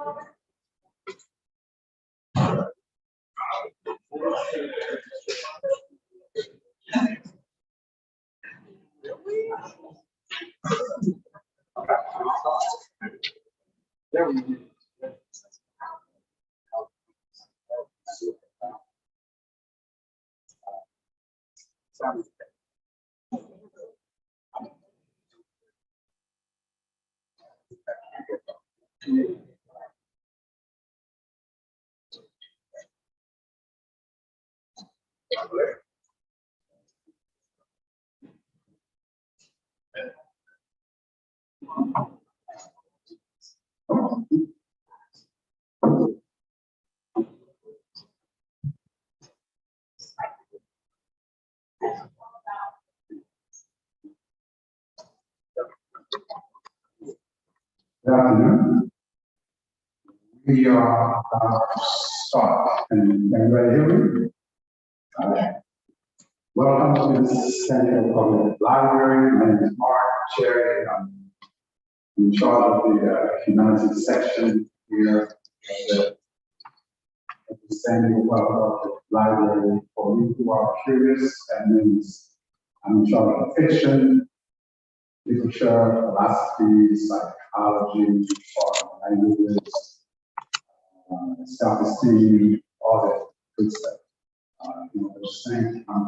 Good afternoon. We are about to start. Can everybody hear me? Welcome to the Central Public Library. My name is Mark, Chair. I'm in charge of the humanities section here at the Central Public Library. For you who are curious, that means I'm in charge of fiction, literature, philosophy, psychology, foreign languages, self-esteem, all that good stuff. Those things come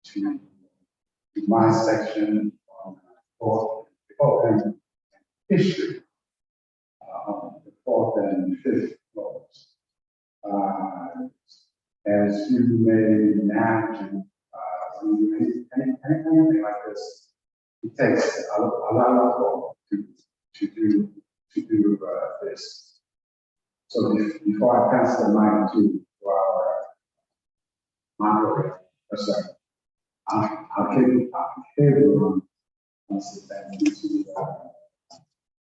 to my section for and history, the fourth and fifth floors. As you may imagine, anything like this, it takes a lot of work to do this. So before I pass the mic to our moderator, I'll give everyone once thank you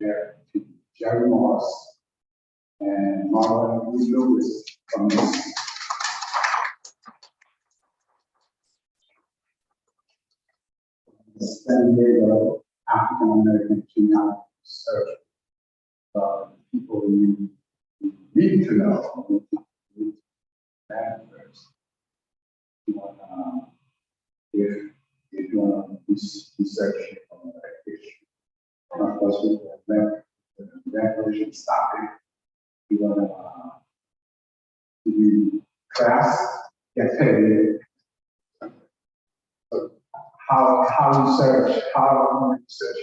to Jerry Moss and Marlon Lewis from the San Diego African American genealogy search. People you need to know that first. If you want to research on that issue, of course, with the Reparations stopping, you want to be class, get paid. So how research, how research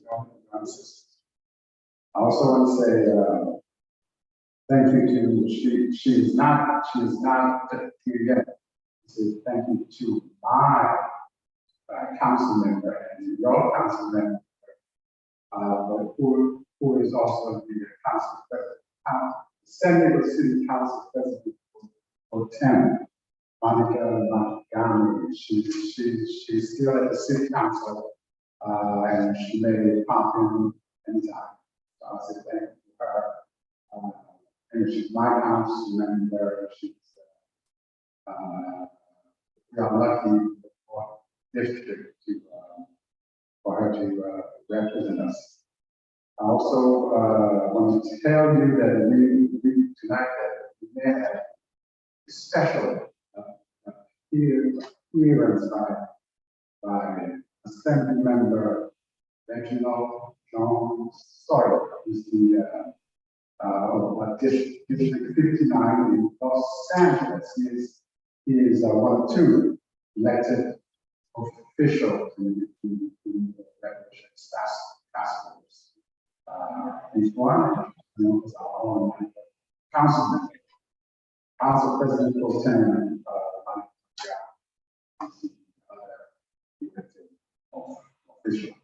your systems. I also want to say thank you to she's not here yet. Say thank you to my council member and your council member, but who is also the council president, San Diego City Council President for 10, Monica Montgomery. She's still at the city council, and she may pop in anytime. So I say thank you to her. And she's my council member. She's we are lucky for district for her to represent us. I also want to tell you that we tonight that we may have a special appearance by Assembly Member Reginald Jones Sawyer, who's the District 59 in Los Angeles. He is one of two elected officials in the Reparations task force. He's one, is our own council president pro tem, official.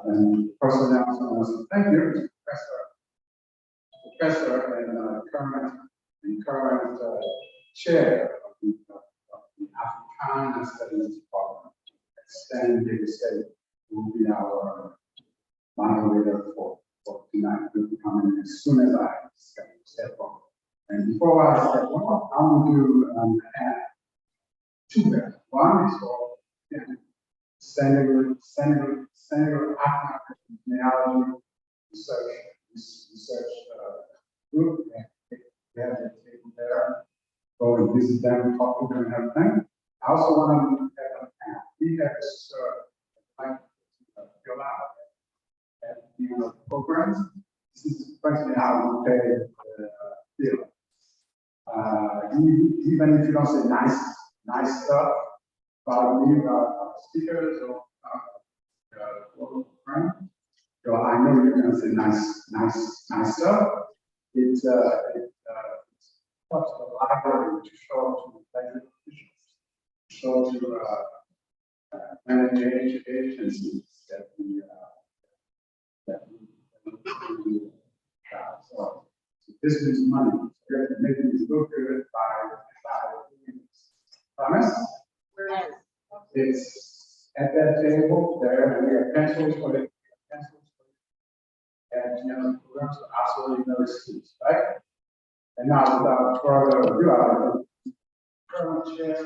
And first announcement was thank you, Professor and current chair of the Africana Studies Department at San Diego State, will be our moderator for tonight. Will be coming as soon as I step on. And before I step on, I will do add two things. One is for Senator African Genealogy Research research group, and they have a table there. Go and visit them, talk to them, and everything. I also want to have we have this like fill out at the end of the programs. This is basically how we pay the bill. Even if you don't say nice stuff about me, about speakers or friend, so I know you're going to say nice stuff. It helps the library to show to elected officials, show to managing agencies that we do. So this is money. We have to make it look good by promise. It's at that table there. We have pencils for it. And the programs are absolutely no excuse, right? And now, without further ado, I will current chair,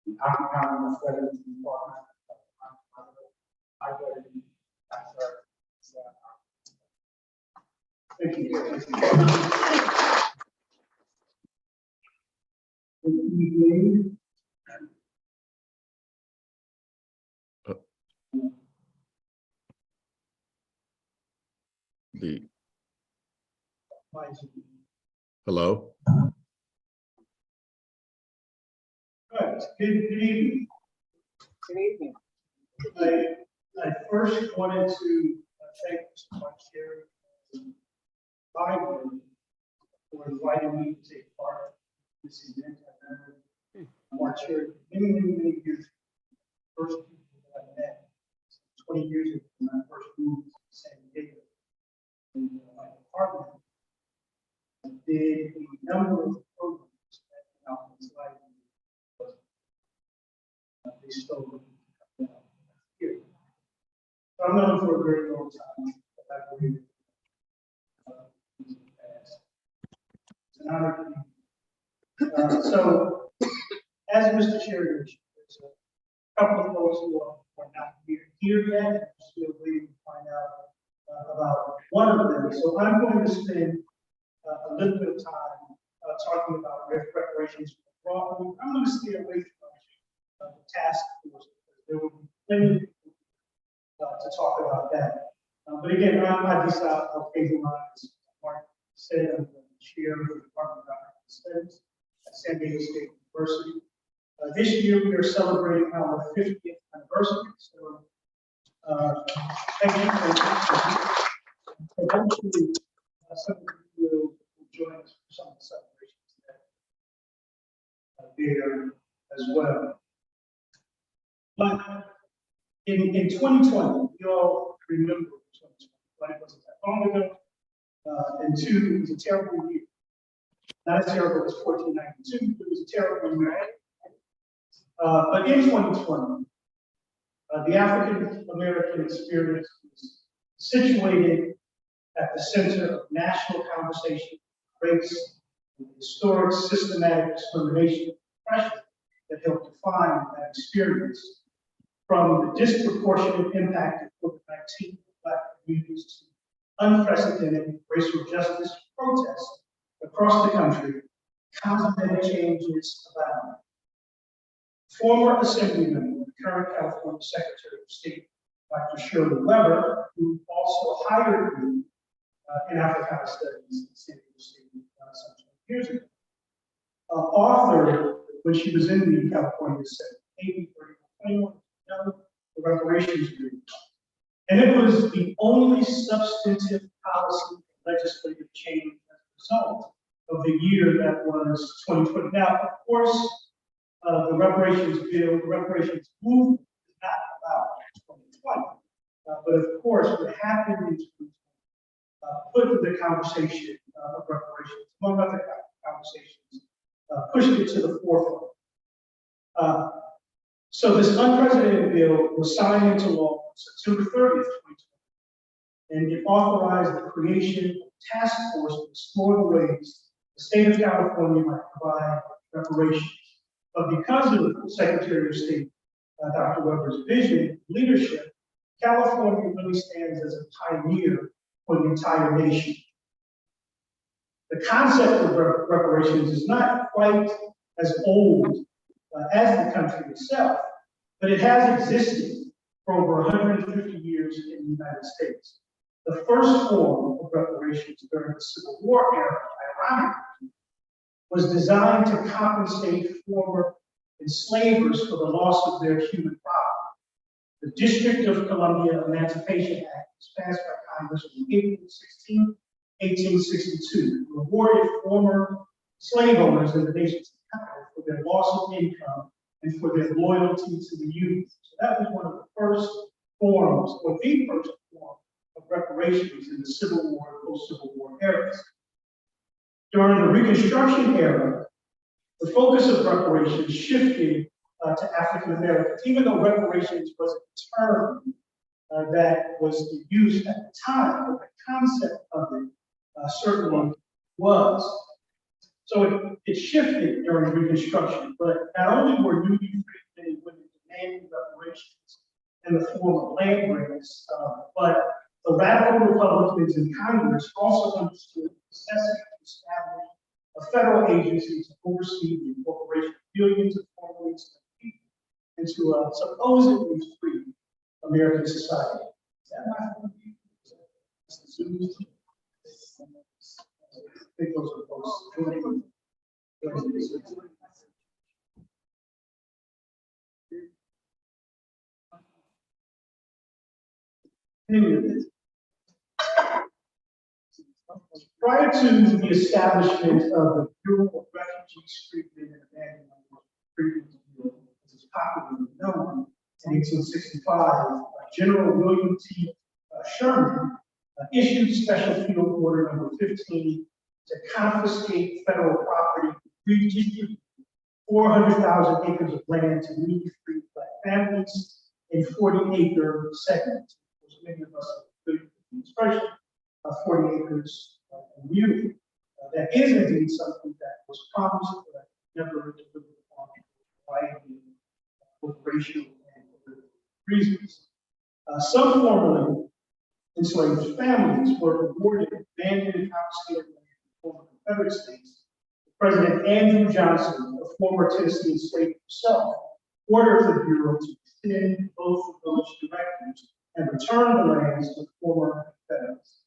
the African Studies Department. Thank you. Good evening. Hello. Good evening. Good evening. I first wanted to thank Mr. Chair Library for inviting me to take part in this event. I remember Chair many years ago. First people that I met 20 years ago when I first moved to San Diego. In my department, I did a number of programs at the Alphonse Library. They stole it here. So I'm known for a very long time, but I believe in the past. It's an honor to be here. So, as Mr. Chair mentioned, there's a couple of folks who are not here yet. I'm still waiting to find out about one of them. So I'm going to spend a little bit of time talking about reparations for fraud. I'm going to stay away from the task force because there will be plenty of people to talk about that. But again, I decided I'll phase mine. As Mark said, I'm the chair of the Department of African Studies at San Diego State University. This year we are celebrating our 50th anniversary. So thank you. Eventually, some of you will join us for some of the celebrations that there as well. But in 2020, we all remember 2020. But it wasn't that long ago. And two, it was a terrible year. Not as terrible as 1492, but it was a terrible year. But in 2020, the African American experience was situated at the center of national conversation, race, and historic systematic discrimination and oppression that helped define that experience, from the disproportionate impact of COVID-19 on Black communities to unprecedented racial justice protests across the country. Cosmetic changes abound. Former Assembly member, current California Secretary of State, Dr. Shirley Weber, who also hired me in Africana Studies at San Diego State some 20 years ago, authored, when she was in the California Senate, AB 3121, the Reparations Agreement. And it was the only substantive policy legislative change as a result of the year that was 2020. Now, of course, the reparations bill, the reparations movement is not about 2020. But of course, what happened in 2020 put the conversation of reparations, among other conversations, pushed it to the forefront. So this unprecedented bill was signed into law on September 30th, 2020, and it authorized the creation of a task force to explore the ways the state of California might provide reparations. But because of the Secretary of State, Dr. Weber's vision and leadership, California really stands as a pioneer for the entire nation. The concept of reparations is not quite as old as the country itself, but it has existed for over 150 years in the United States. The first form of reparations during the Civil War era, ironically, was designed to compensate former enslavers for the loss of their human property. The District of Columbia Emancipation Act was passed by Congress on April 16, 1862, rewarded former slave owners in the nation's capital for their loss of income and for their loyalty to the Union. So that was one of the first forms, or the first form of reparations in the Civil War and post-Civil War eras. During the Reconstruction era, the focus of reparations shifted to African Americans, even though reparations was a term that was used at the time, but the concept of it certainly was. So it shifted during Reconstruction, but not only were newly freed men and women demanding reparations in the form of land grants, but the radical Republicans in Congress also understood the necessity to establish a federal agency to oversee the incorporation of billions of formerly enslaved people into a supposedly free American society. Is that my phone? That's the Zoom. I think those are close. Prior to the establishment of the Bureau of Refugees, Freedmen, and Abandonment, Freedmen's Bureau, as it's popularly known, in 1865, General William T. Sherman issued Special Field Order number 15 to confiscate federal property, redistribute 400,000 acres of land to newly freed Black families in 40-acre segments, which many of us are familiar with the expression, 40 acres community. That is indeed something that was promised, but never delivered upon for a variety of racial and political reasons. Some formerly enslaved families were awarded abandoned and confiscated land in former Confederate states. President Andrew Johnson, a former Tennessee enslaved himself, ordered the Bureau to extend both of those directives and return the lands to former Confederates.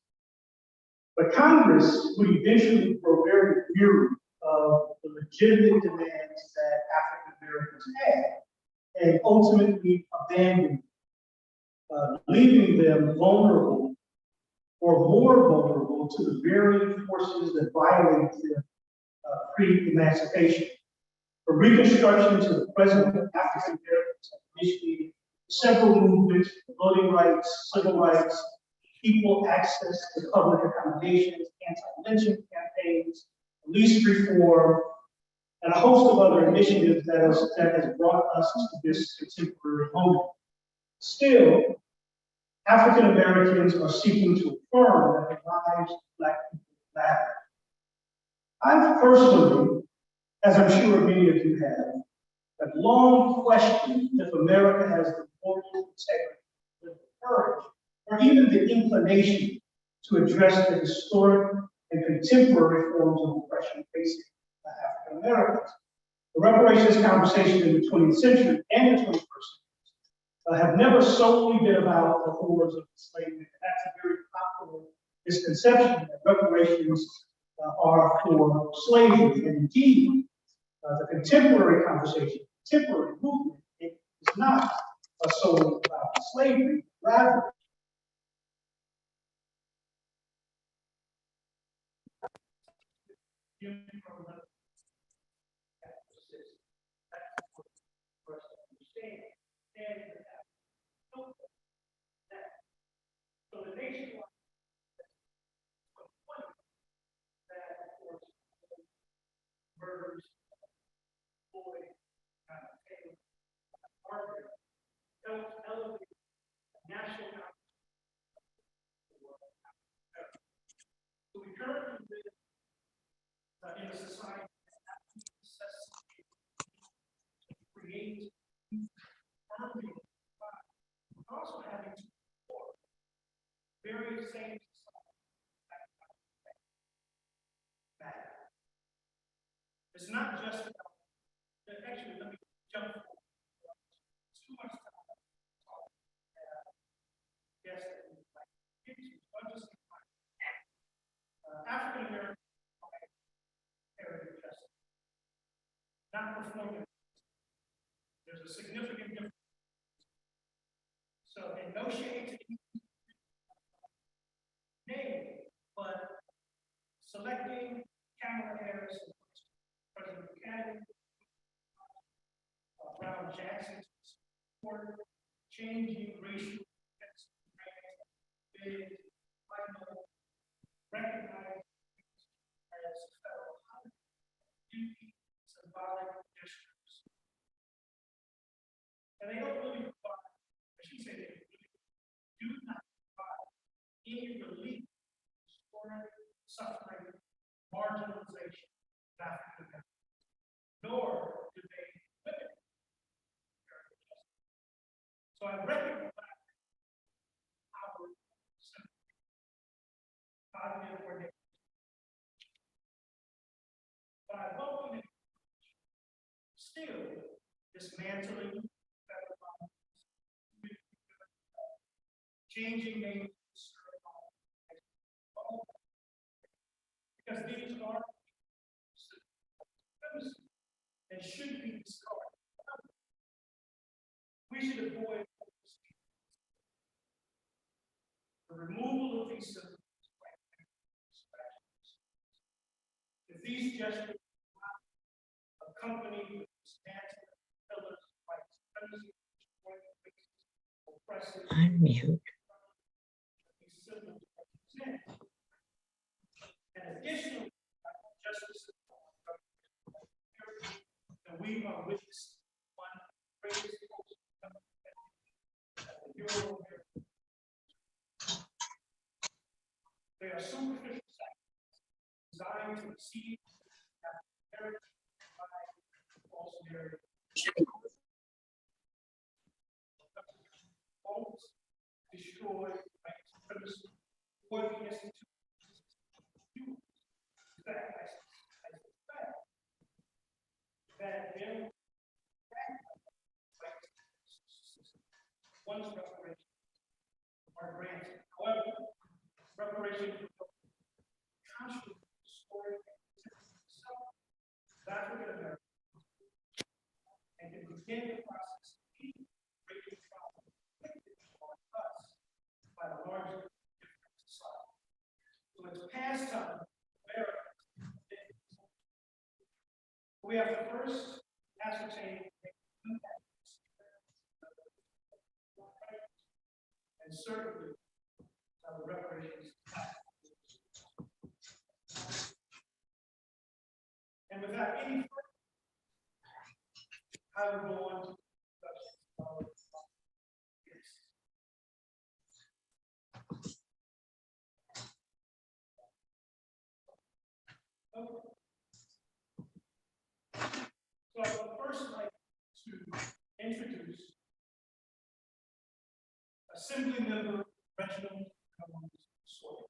But Congress would eventually grow very weary of the legitimate demands that African Americans had and ultimately abandon, leaving them vulnerable or more vulnerable to the very forces that violated their pre-emancipation. From Reconstruction to the present, African Americans have initiated several movements for voting rights, civil rights, equal access to public accommodations, anti-lynching campaigns, police reform, and a host of other initiatives that has brought us to this contemporary moment. Still, African Americans are seeking to affirm that the lives of Black people matter. I've personally, as I'm sure many of you have long questioned if America has the moral integrity, the courage, or even the inclination to address the historic and contemporary forms of oppression facing African Americans. The reparations conversation in the 20th century and the 21st century have never solely been about the horrors of enslavement. That's a very popular misconception that reparations are for slavery. And indeed, the contemporary conversation, contemporary movement, it is not solely about slavery. Rather, so the nation that, of course, murders, Floyd, Taylor, Margaret, helps elevate national so we currently live in a society that necessitates create firmly, also having to support very same society It's not just about, actually, let me jump forward. It's too much time. Yes, African American heritage justice, not performing. There's a significant difference. So, and no shade to name, but selecting Kamala Harris as President Buchanan, Brown Jackson's support, changing racial big, final, recognized as federal duty, symbolic gestures. And they don't really provide, as she said, they really do not provide any relief for suffering, marginalization of African Americans, nor do they limit it. So I recognize our positive or negative. But I welcome it still dismantling federal government, changing names, because these are and should be discarded. We should avoid the removal of these systems. If these gestures are not accompanied with dismantling pillars like supremacy, oppressive, Unmute. these symbols represent. And additionally, justice and we are witnessing one of the greatest Euro. They are superficial science designed to exceed heritage by false narrative. Destroy white supremacy or the institutions. In fact, I suspect that in once reparations are granted. However, reparations constantly destroy African Americans and can begin the process of breaking trauma inflicted on us by the larger different society. So it's past time. We have to first ascertain the impact and certainly the reparations. And without any further, I will go on to So I would first like to introduce Assembly Member Reginald Sawyer.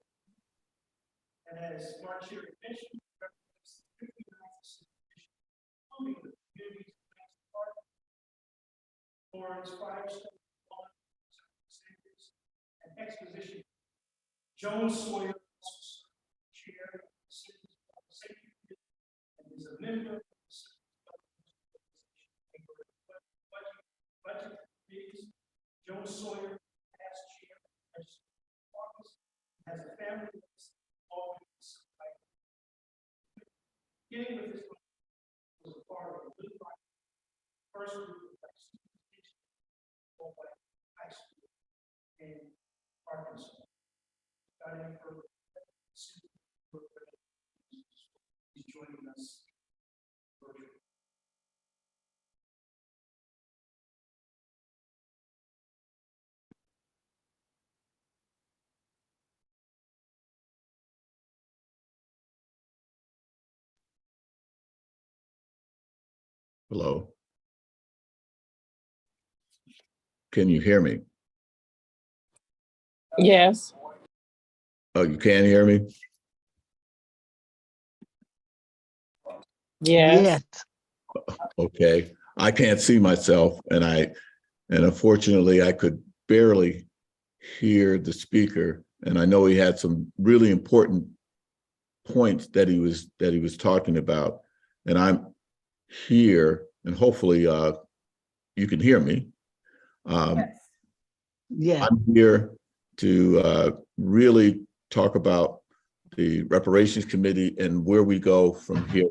And as Mark Chair mentioned, represents the 59th Association, including the community's next part, Florence Firestone, and Exposition. Joan Sawyer, Chair of the Citizens Safety Committee, and is a member of the budget committees. Joan Sawyer, past chair of the legislative office, has a family that's always beginning with this was a part of the first group of students high school in Arkansas. Studying for he's joining us virtually. Hello. Can you hear me? Yes. Oh, you can hear me? Yes. Okay. I can't see myself, and unfortunately I could barely hear the speaker. And I know he had some really important points that he was talking about. And I'm here, and hopefully you can hear me. Yeah. I'm here to really talk about the Reparations Committee and where we go from here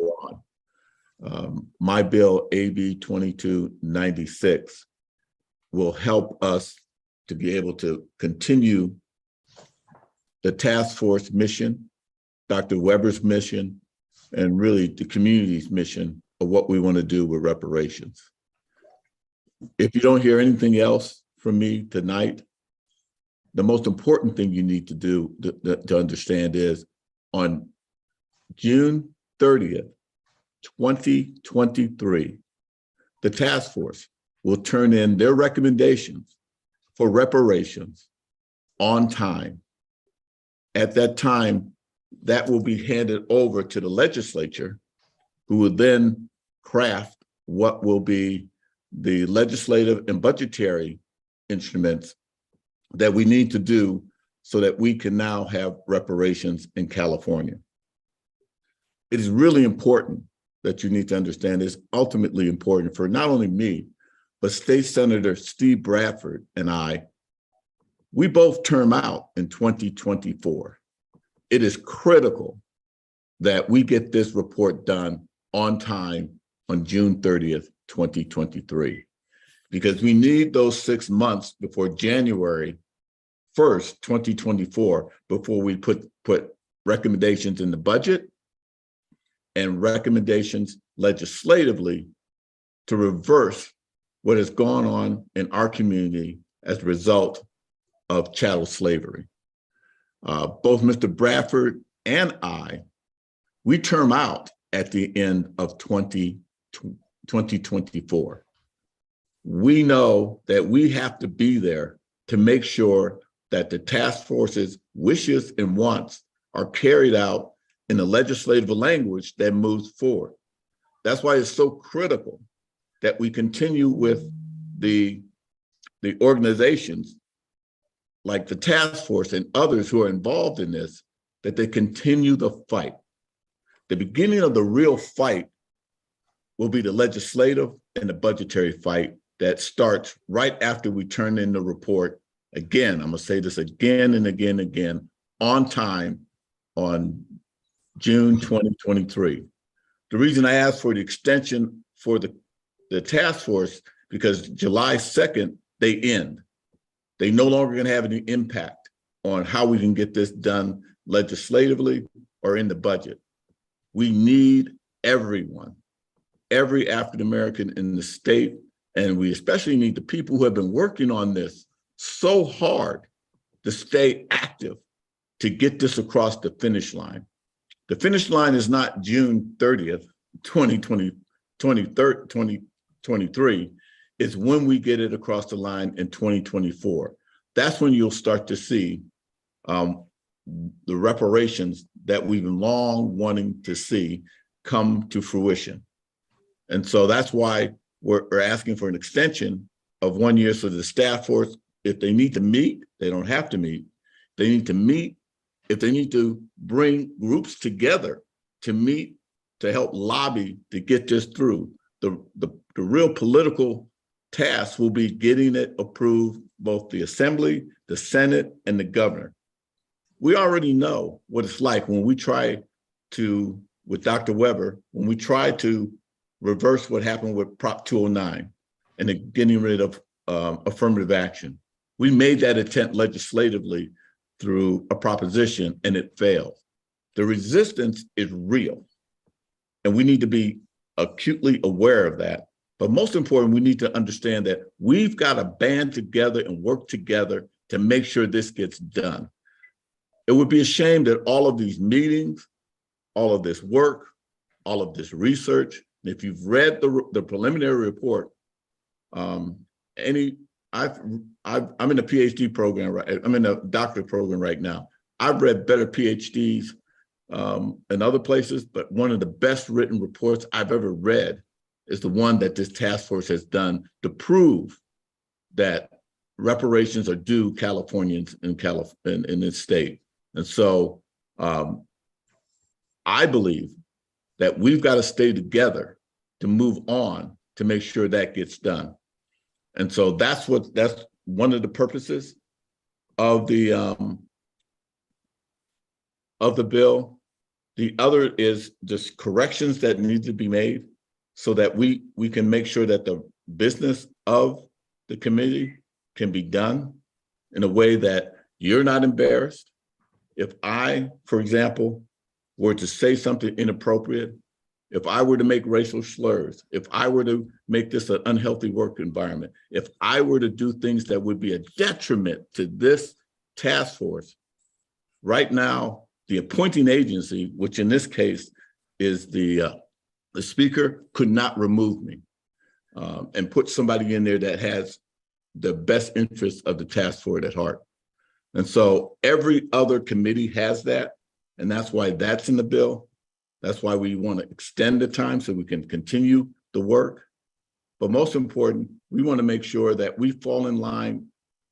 on. My bill, AB 2296, will help us to be able to continue the task force mission, Dr. Weber's mission, and really the community's mission of what we want to do with reparations. If you don't hear anything else from me tonight, the most important thing you need to do to understand is on June 30th, 2023, the task force will turn in their recommendations for reparations on time. At that time, that will be handed over to the legislature, who will then craft what will be the legislative and budgetary instruments that we need to do so that we can now have reparations in California. It is really important that you need to understand is ultimately important for not only me, but State Senator Steve Bradford and I. We both term out in 2024. It is critical that we get this report done on time on June 30th, 2023, because we need those 6 months before January 1st, 2024, before we put recommendations in the budget and recommendations legislatively to reverse what has gone on in our community as a result of chattel slavery. Both Mr. Bradford and I, we term out at the end of 2024. We know that we have to be there to make sure that the task force's wishes and wants are carried out in the legislative language that moves forward. That's why it's so critical that we continue with the organizations like the task force and others who are involved in this, that they continue the fight. The beginning of the real fight will be the legislative and the budgetary fight that starts right after we turn in the report. Again, I'm gonna say this again and again and again, on time on June 2023. The reason I asked for the extension for the task force, because July 2nd, they end. They no longer gonna have any impact on how we can get this done legislatively or in the budget. We need everyone, every African-American in the state, and we especially need the people who have been working on this so hard to stay active to get this across the finish line. The finish line is not June 30th, 2023. It's when we get it across the line in 2024. That's when you'll start to see the reparations that we've been long wanting to see come to fruition. And so that's why we're asking for an extension of 1 year so the staff force, if they need to meet, they don't have to meet. They need to meet. If they need to bring groups together to meet, to help lobby to get this through, the real political task will be getting it approved, both the Assembly, the Senate, and the governor. We already know what it's like when we try to, with Dr. Weber, when we try to reverse what happened with Prop 209 and the getting rid of affirmative action. We made that attempt legislatively through a proposition and it failed. The resistance is real and we need to be acutely aware of that. But most important, we need to understand that we've got to band together and work together to make sure this gets done. It would be a shame that all of these meetings, all of this work, all of this research, if you've read the preliminary report, I'm in a PhD program, right? I'm in a doctorate program right now. I've read better PhDs and other places, but one of the best written reports I've ever read is the one that this task force has done to prove that reparations are due Californians in this state. And so I believe that we've got to stay together to move on to make sure that gets done. And so that's one of the purposes of the bill. The other is just corrections that need to be made so that we can make sure that the business of the committee can be done in a way that you're not embarrassed. If I, for example, were to say something inappropriate, if I were to make racial slurs, if I were to make this an unhealthy work environment, if I were to do things that would be a detriment to this task force, right now, the appointing agency, which in this case is the speaker, could not remove me and put somebody in there that has the best interests of the task force at heart. And so every other committee has that, and that's why that's in the bill. That's why we want to extend the time so we can continue the work. But most important, we want to make sure that we fall in line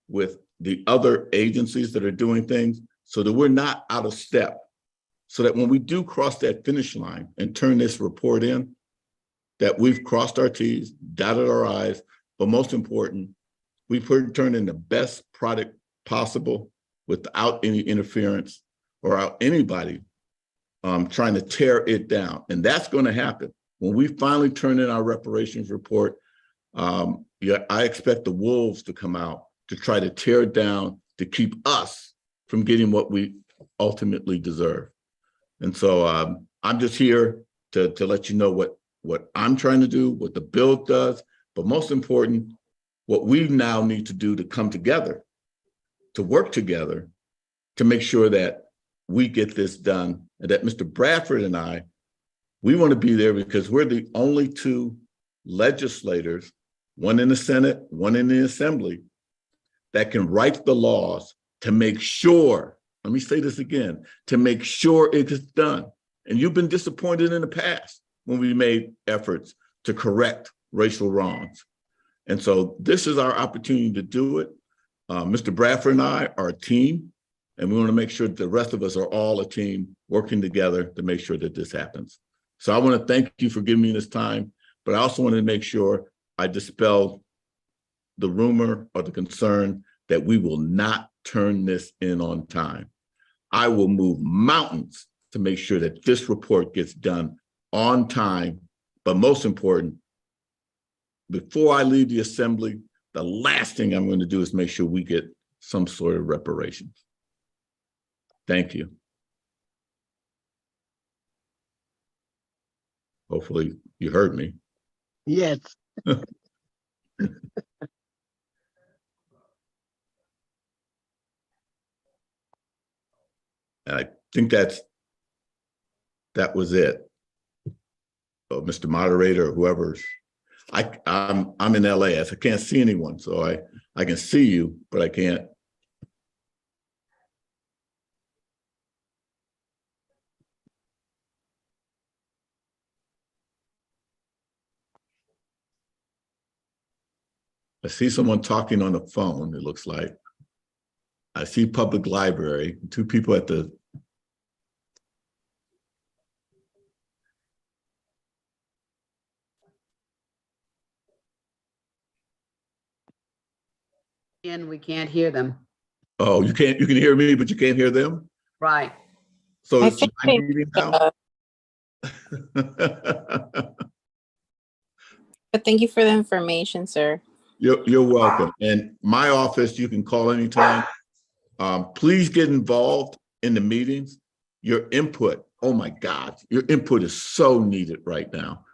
with the other agencies that are doing things so that we're not out of step. So that when we do cross that finish line and turn this report in, that we've crossed our T's, dotted our I's, but most important, we've turned in the best product possible without any interference or out anybody trying to tear it down. And that's going to happen. When we finally turn in our reparations report, I expect the wolves to come out to try to tear it down, to keep us from getting what we ultimately deserve. And so I'm just here to let you know what I'm trying to do, what the bill does, but most important, what we now need to do to come together, to work together, to make sure that we get this done, and that Mr. Bradford and I, we want to be there because we're the only two legislators, one in the Senate, one in the Assembly, that can write the laws to make sure, let me say this again, to make sure it is done. And you've been disappointed in the past when we made efforts to correct racial wrongs. And so this is our opportunity to do it. Mr. Bradford and I are a team, and we want to make sure that the rest of us are all a team working together to make sure that this happens. So I want to thank you for giving me this time, but I also want to make sure I dispel the rumor or the concern that we will not turn this in on time. I will move mountains to make sure that this report gets done on time, but most important, before I leave the Assembly, the last thing I'm going to do is make sure we get some sort of reparations. Thank you. Hopefully you heard me. Yes. And I think that was it. Mr. Moderator or whoever's, I'm in LA. I can't see anyone, so I can see you, but I can't. I see someone talking on the phone, it looks like. I see public library, two people at the. And we can't hear them. Oh, you can hear me, but you can't hear them? Right. So I it's think my meeting now? But thank you for the information, sir. You're welcome. And my office, you can call anytime. Please get involved in the meetings. Your input, oh my God, your input is so needed right now.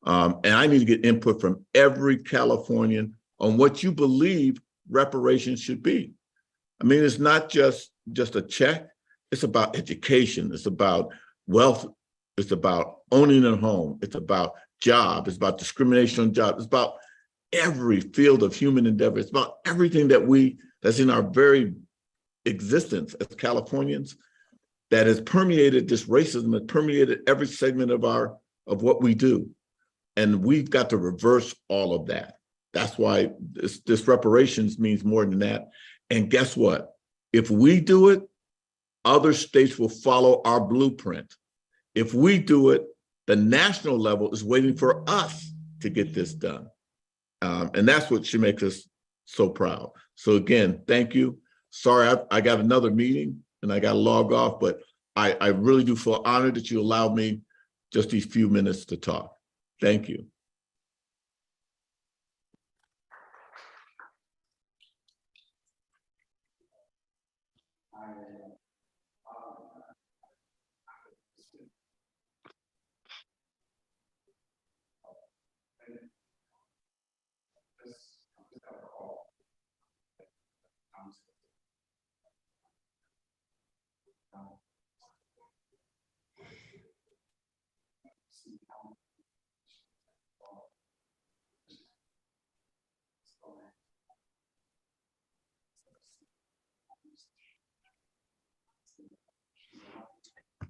And I need to get input from every Californian on what you believe reparations should be. I mean, it's not just a check. It's about education. It's about wealth. It's about owning a home. It's about job. It's about discrimination on job. It's about every field of human endeavor. It's about everything that's in our very existence as Californians. that has permeated this racism, has permeated every segment of what we do. And we've got to reverse all of that. That's why this reparations means more than that. And guess what? If we do it, other states will follow our blueprint. If we do it, the national level is waiting for us to get this done. And that's what should make us so proud. So again, thank you. Sorry, I got another meeting and I got to log off, but I really do feel honored that you allowed me just these few minutes to talk. Thank you.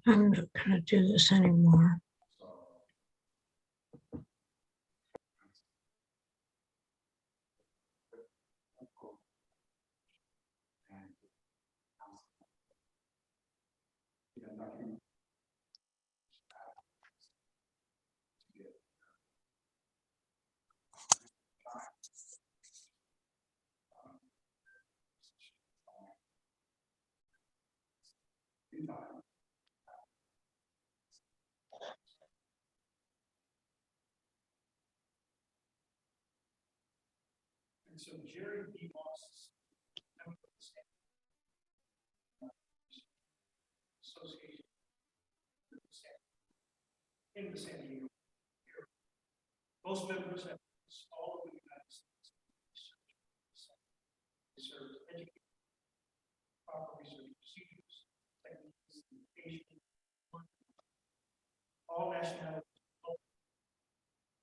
I'm not gonna do this anymore. And so Jerry D. Moss Association in the San Diego area. Most members have all over the United States. They serve education, proper research procedures, techniques, education, all nationalities,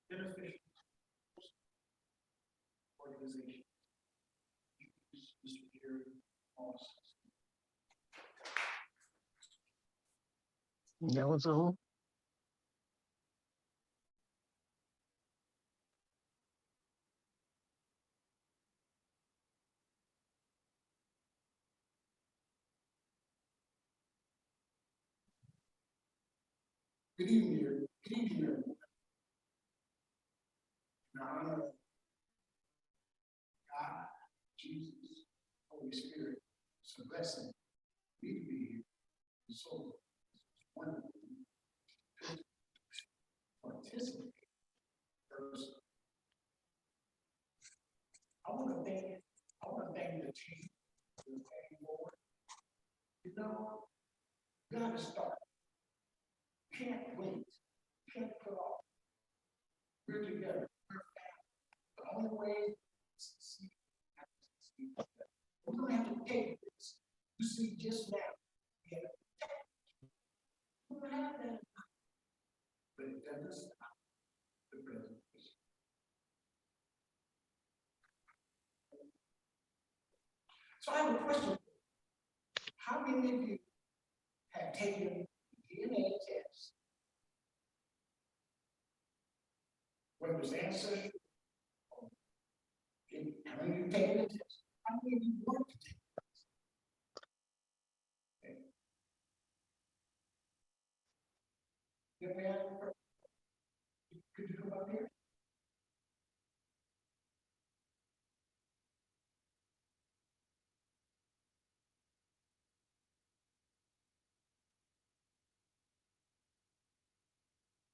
beneficial organizations. Mr. Jerry Moss. That was all. Good evening, good evening, everyone. In honor of God, Jesus, Holy Spirit, it's a blessing for me to be here. So wonderful to participate. First, I want to thank the team for paying forward. You know, you got to start. Can't wait. Can't put off. We're together. We're family. The only way is to see. We're going to have to take this. You see, just now, we have we're going to have that. But it doesn't stop the presentation. So I have a question. How many of you have taken DNA test? Whether it's ancestry, how many of you taken the test? How many of you want to take the test? Okay. Then we have a person. Could you come up here?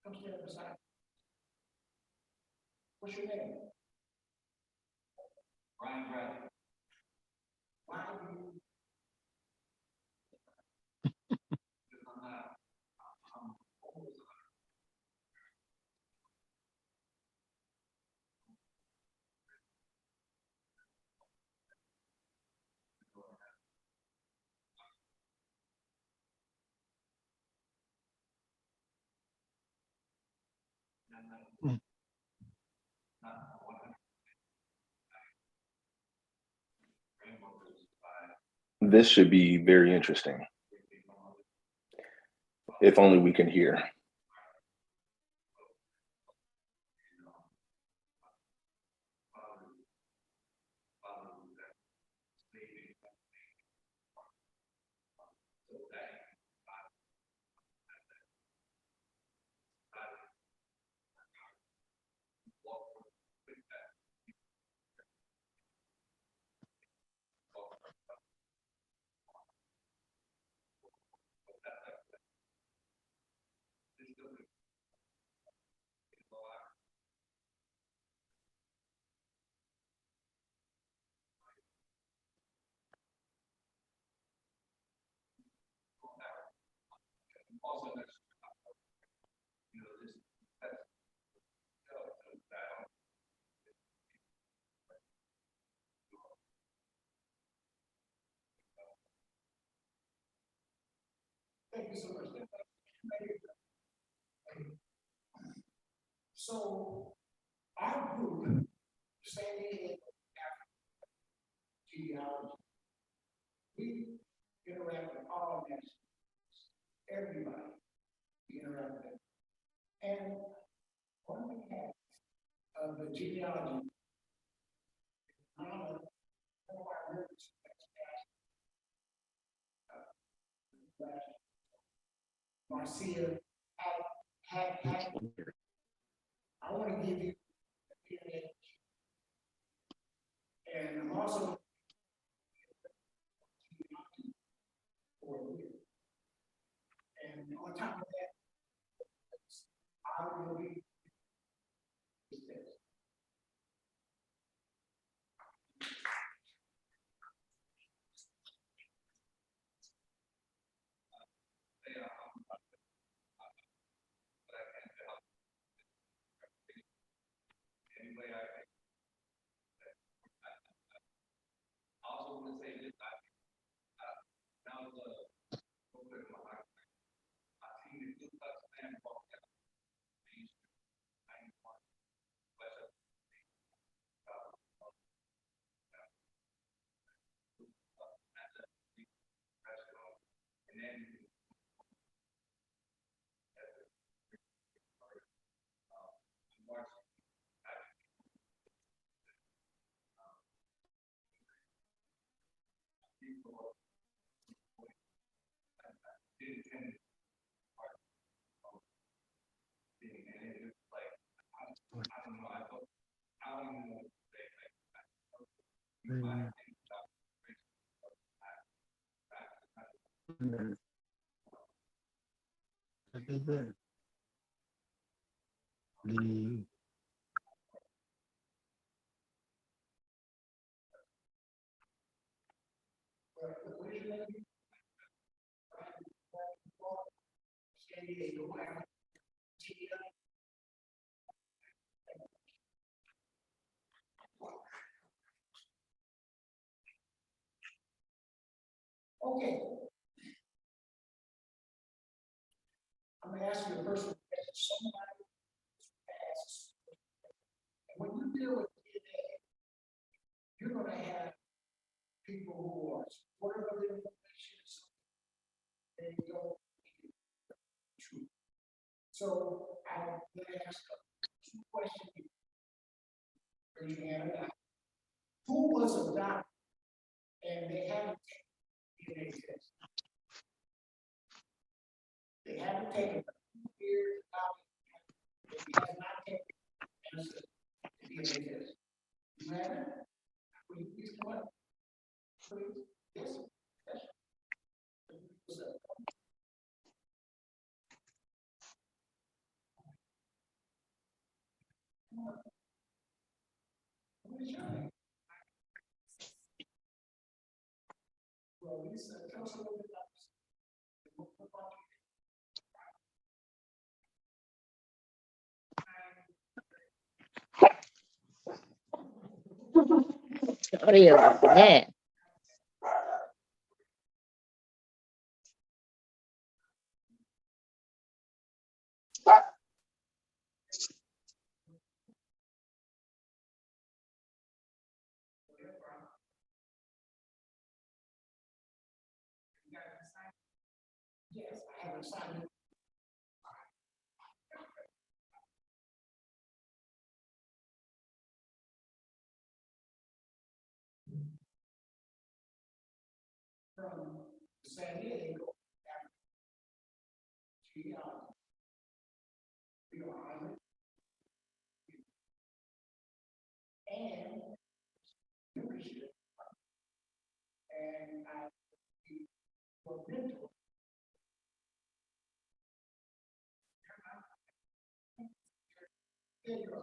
Come stand beside me. What's your name? Brian Bradley. Why do you? Because I'm always This should be very interesting. If only we can hear. Thank you so much. So our group, standing genealogy, we interact with all nations, everybody, we interact with them. And on behalf of the genealogy, honor one of our members, Marcia, I want to give you a image. And I'm also for you. And on top of that, I will be okay. I'm going to ask you a personal question. Somebody asks, and when you deal with DNA, you're going to have people who are supportive of the information, they don't think it's true. So I'm going to ask two questions. Raise your hand. Who was adopted and they haven't taken DNA test? They haven't taken a 2 years out. They have not taken the DNA test. You have it? Will you please come up? Please. Yes. Yes. What is your name? Well, Lisa, tell us a little bit about Audio, yeah. yes, I have an assignment San Diego. We are honored and leadership, and I were mentor. There you go.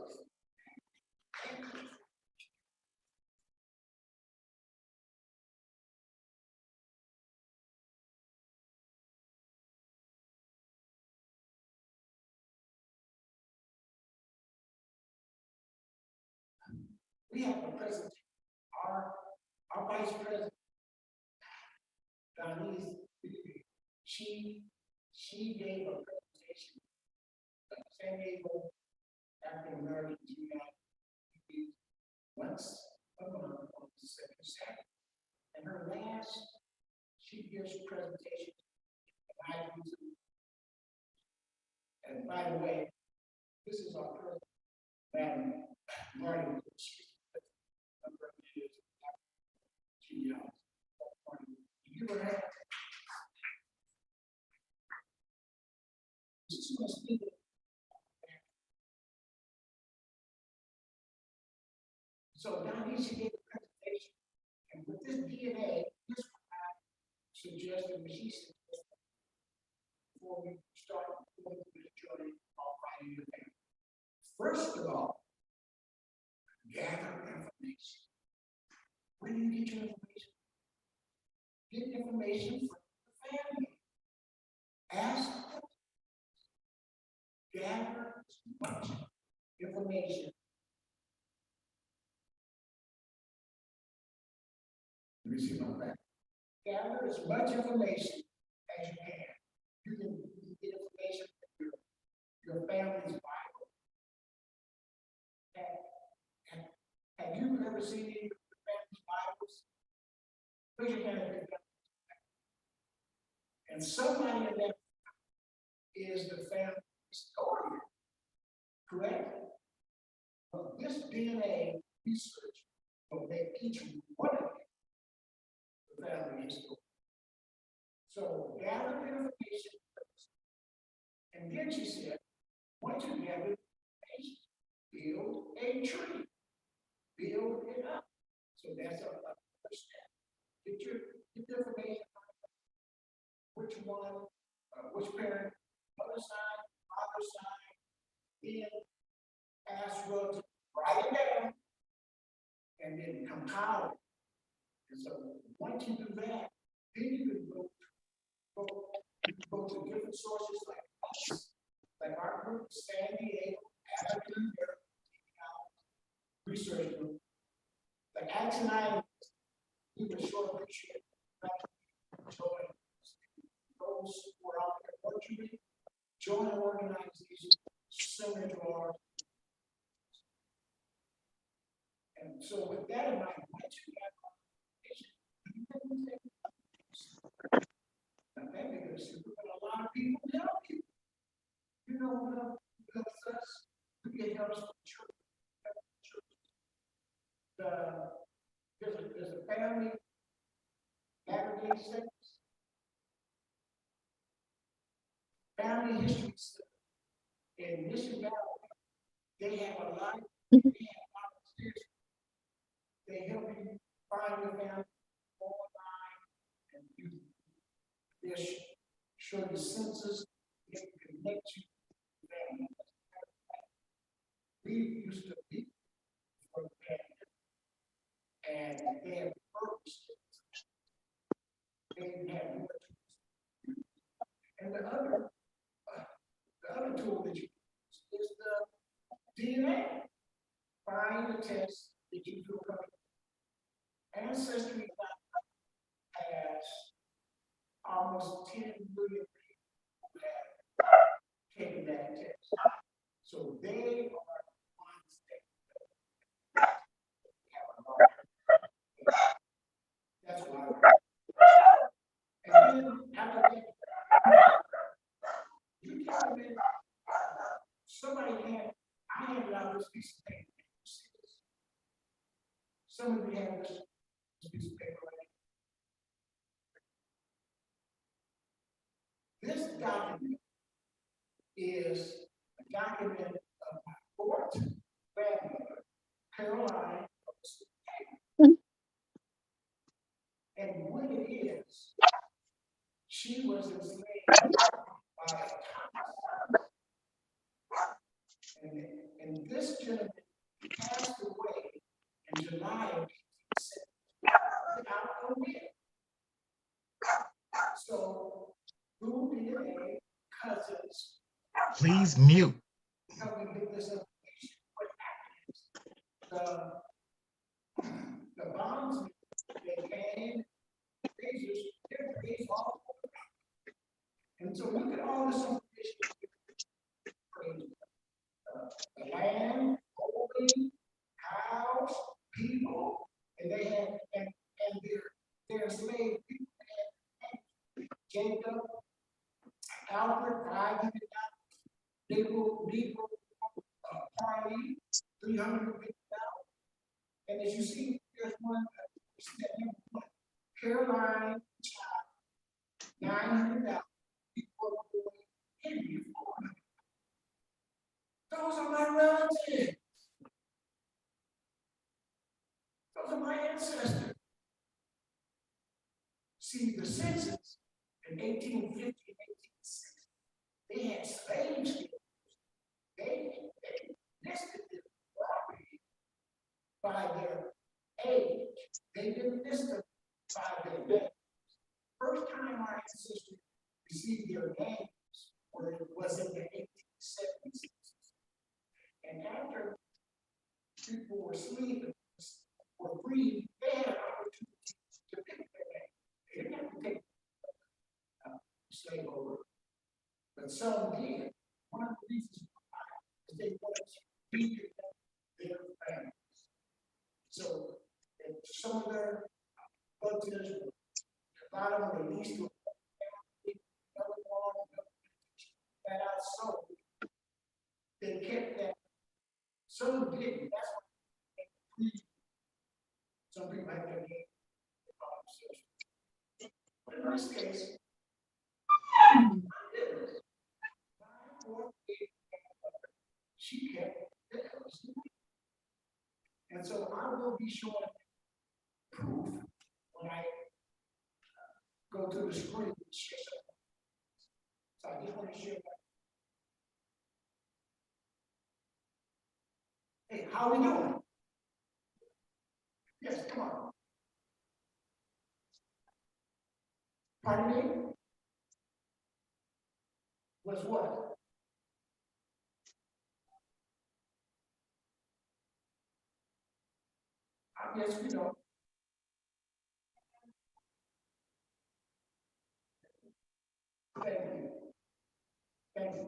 We have a president, our vice president, Donnie, she gave a presentation at San Diego African American United once a month on the second Saturday. And her last, she gives presentation, and I use it. And by the way, this is our president, Madam Martin. You were at so now he should get a presentation, and with this DNA, this is what I suggested, and she suggested before we start going through this journey of finding the family. First of all, gather information. Where do you get your information? Get information from the family. Ask them. Gather as much information. Let me see my back. Gather as much information as you can. You can get information from your family's Bible. Have you ever seen any of your family's Bibles? Raise your hand if you've done that. And somebody in that is the family historian, correct? But this DNA research will make each one of you the family historian. So gather the information first. And then she said, once you gather information, build a tree. Build it up. So that's a first step. Get the information. Which one, which parent, mother side, father side, then ask Rose to write it down, and then compile it. And so once you do that, then you can go to different sources like us, like our group, San Diego African American Research Group. Like Acts and I, we would sure appreciate join those who are out there virtually, join an organization similar to ours. And so with that in mind, once you have now that because a lot of people help you. You know what helps us? We get help from church. There's a family Latter-day Saints. Family history study in Mission Valley. They have a lot of volunteers. They help you find your family online and they show you census, they connect you to family. We used to be for the family, and they have purpose. They didn't have much. And the other tool that you use is the DNA. Find the test that you feel comfortable. Ancestry has almost 10 million people who have taken that test. So they are the ones that have a lot. That's why. And then after that, you tell me somebody I handed out this piece of paper. Some of you have this piece of paper right is a document of my fourth grandmother, Caroline. And what it is, she was enslaved by and this gentleman passed away in July of 1870 without a will. So, through DNA, cousins. Please mute. Help me get this information. What happened is the bonds they came, razors, they're all over. And so look at all this information. The land, holding, cows, people, and they had and their enslaved people had Jacob, Albert, $500, Negro, Parley, $350. And as you see, there's one, Caroline, $900. Those are my relatives. Those are my ancestors. See, the census in 1850 and 1860, they had slaves. They listed them by their age. They didn't list them by their name. First time our ancestors received their names was in the 1870s. And after people were sleeping, were free, they had an opportunity to pick their name. They didn't have to take slave over. But some did. One of the reasons why is they wanted to reconnect their families. So if some of their relatives were a lot of them released to that out, so they kept that. Some didn't. That's why some people have their name. But in this case, she kept those. And so I will be showing proof when I go to the screen and share something. So I just want to share that. Hey, how are we doing? Yes, come on. Pardon me? Was what? Yes, we know. Thank you. Thank you.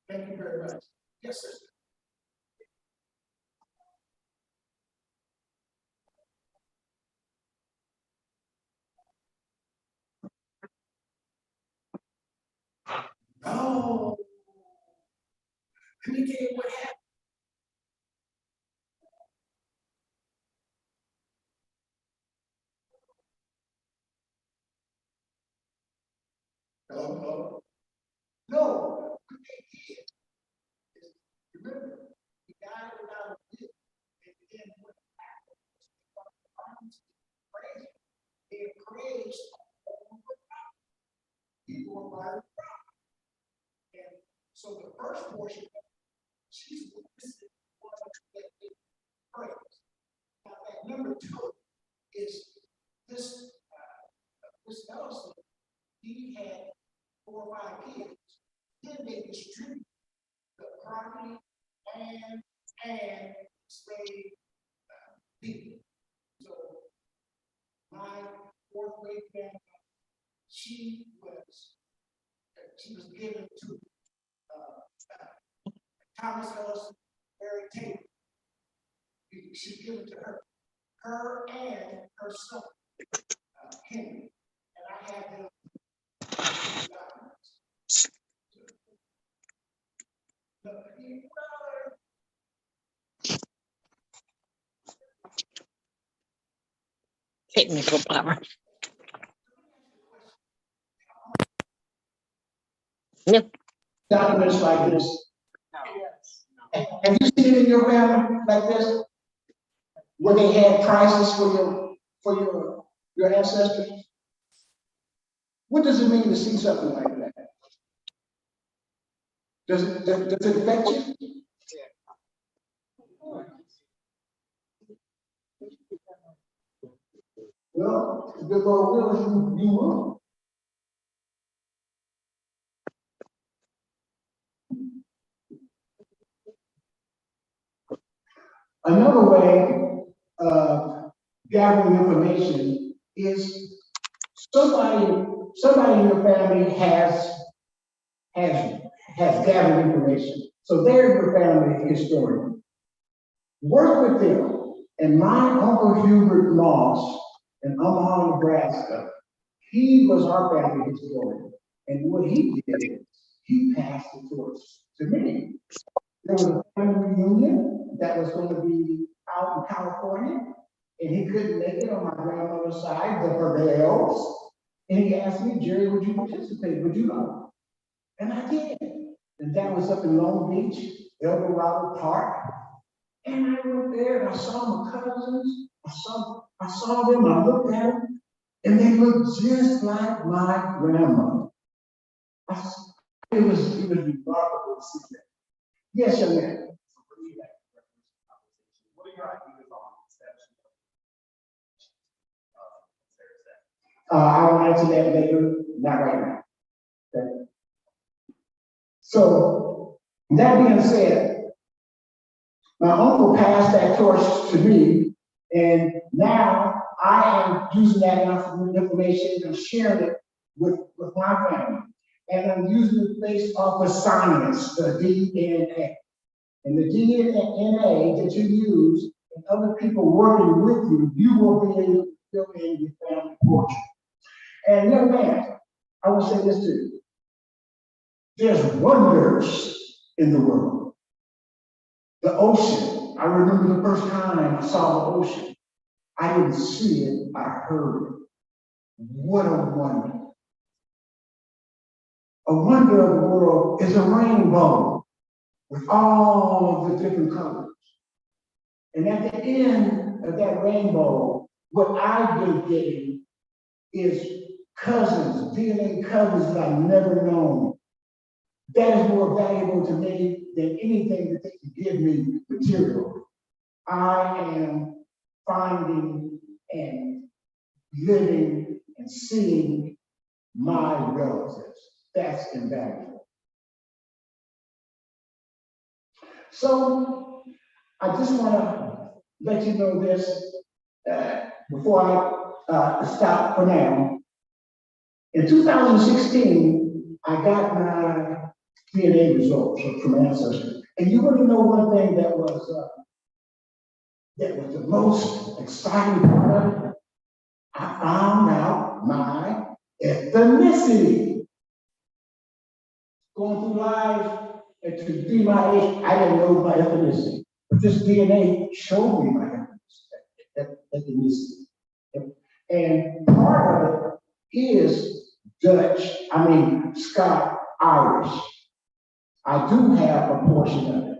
Thank you very much. Yes, sister. No. Let me tell you what happened. Hello, hello. No, what they did is, remember, he died without a will, and then what happened was praise. They praised all the time. People were buying property. And so the first portion, she's listed one of the praise. Now that number two is this this Ellison, he had 4 or 5 kids. Then they distributed the property and slave people. So my fourth great grandmother, she was given to Thomas Ellison, Mary Taylor. She was given to her. her and her son, Henry, and I had them. Technical problem. No, Documents like this. Have you seen it in your family like this? Where they had prices for your ancestors? What does it mean to see something like that? Does it affect you? Well, if the Lord wills, you will. Another way of gathering information is somebody in your family has gathered information. So they're your family historian. Work with them. And my Uncle Hubert Moss in Omaha, Nebraska, he was our family historian. And what he did, he passed the torch to me. There was a family reunion that was going to be out in California, and he couldn't make it on my grandmother's side, the Purvells. And he asked me, Jerry, would you participate? Would you go? And I did. And that was up in Long Beach, El Dorado Park. And I went there and I saw my cousins. I saw them, I looked at them, and they looked just like my grandmother. It was remarkable to see that. Yes, young man. What are your ideas on establishing? I'll answer that later, not right now. Okay. So, that being said, my uncle passed that torch to me, and now I am using that information and sharing it with my family. And I'm using it based off of science, the DNA. And the DNA that you use and other people working with you, you will be able to fill in your family portrait. And young man, I will say this to you. There's wonders in the world. The ocean. I remember the first time I saw the ocean. I didn't see it, I heard it. What a wonder. A wonder of the world is a rainbow with all of the different colors. And at the end of that rainbow, what I've been getting is cousins, DNA cousins that I've never known. That is more valuable to me than anything that they can give me materially. I am finding and living and seeing my relatives. That's invaluable. So I just want to let you know this before I stop for now. In 2016, I got my DNA results from Ancestry. And you want to know one thing that was the most exciting part of it? I found out my ethnicity. Going through life and to be my age, I didn't know my ethnicity. But this DNA showed me my ethnicity. And part of it is Dutch, Scott, Irish. I do have a portion of it.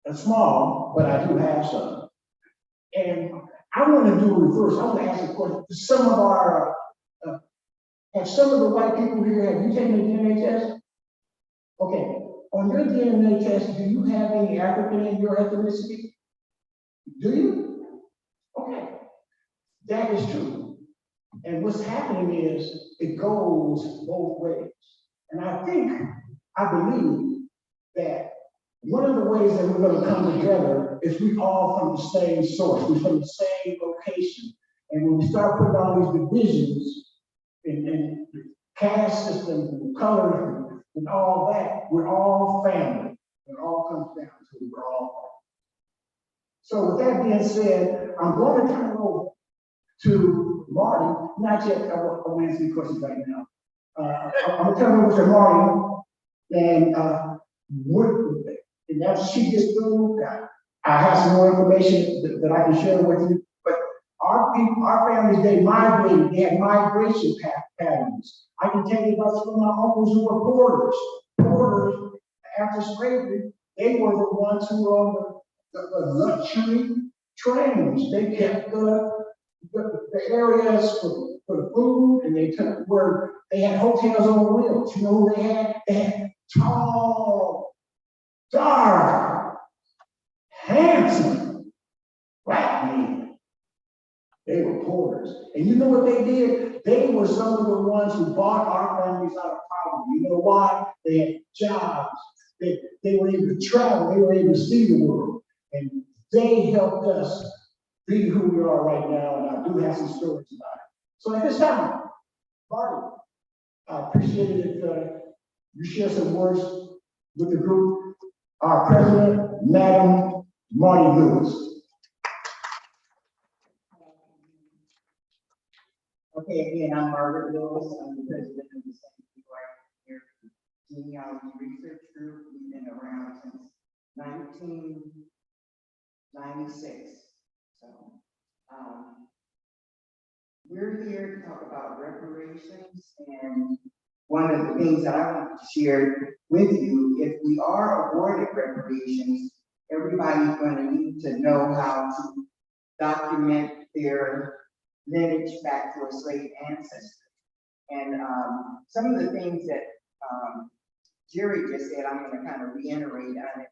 It's small, but I do have some. And I want to do a reverse. I want to ask a question. Some of our, have some of the white people here, have you taken a DNA test? Okay, on your DNA test, do you have any African in your ethnicity? Do you? Okay, that is true. And what's happening is it goes both ways. And I believe that one of the ways that we're going to come together is we all from the same source, we're from the same location. And when we start putting all these divisions in caste systems and colors and all that, we're all family. It all comes down to we're all family. So with that being said, I'm going to turn it over to Marty, not yet, I want to answer your questions right now. I'm gonna turn it over to Marty, and, what, and after she gets through, I have some more information that I can share with you, but our people, our families, they migrated, they had migration patterns. I can tell you about some of my uncles who were porters. Porters, after slavery, they were the ones who were on the luxury trains. They kept the areas for the food, and they took where they had hotels on wheels. You know who they had? They had tall, dark, handsome black men. They were porters. And you know what they did? They were some of the ones who bought our families out of poverty. You know why? They had jobs. They were able to travel. They were able to see the world. And they helped us be who we are right now. And I do have some stories about it. So at this time, Marty, I appreciate it if you share some words with the group. Our president, Madam Marty Lewis. Okay, again, I'm Margaret Lewis. I'm the president of the St. Here Genealogy Research Group. We've been around since 1996. So, we're here to talk about reparations, and one of the things that I want to share with you, if we are awarded reparations, everybody's going to need to know how to document their lineage back to a slave ancestor. And some of the things that Jerry just said, I'm going to kind of reiterate on it.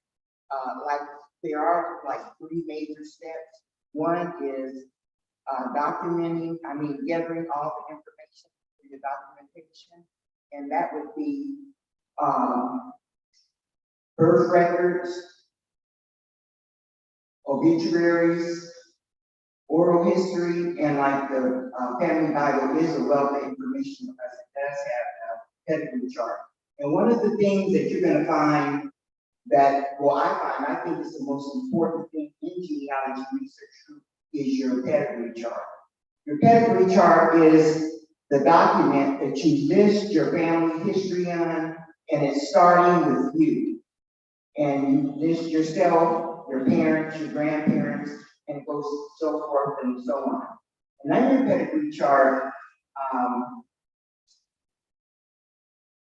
Like there are like 3 major steps. One is gathering all the information for your documentation, and that would be birth records, obituaries, oral history, and like the family Bible is a wealth of information because it does have a pedigree chart. And one of the things that you're going to find that, well, I think is the most important thing in genealogy research group is your pedigree chart. Your pedigree chart is the document that you list your family history on, and it's starting with you. And you list yourself, your parents, your grandparents, and it goes so forth and so on. And on your pedigree chart,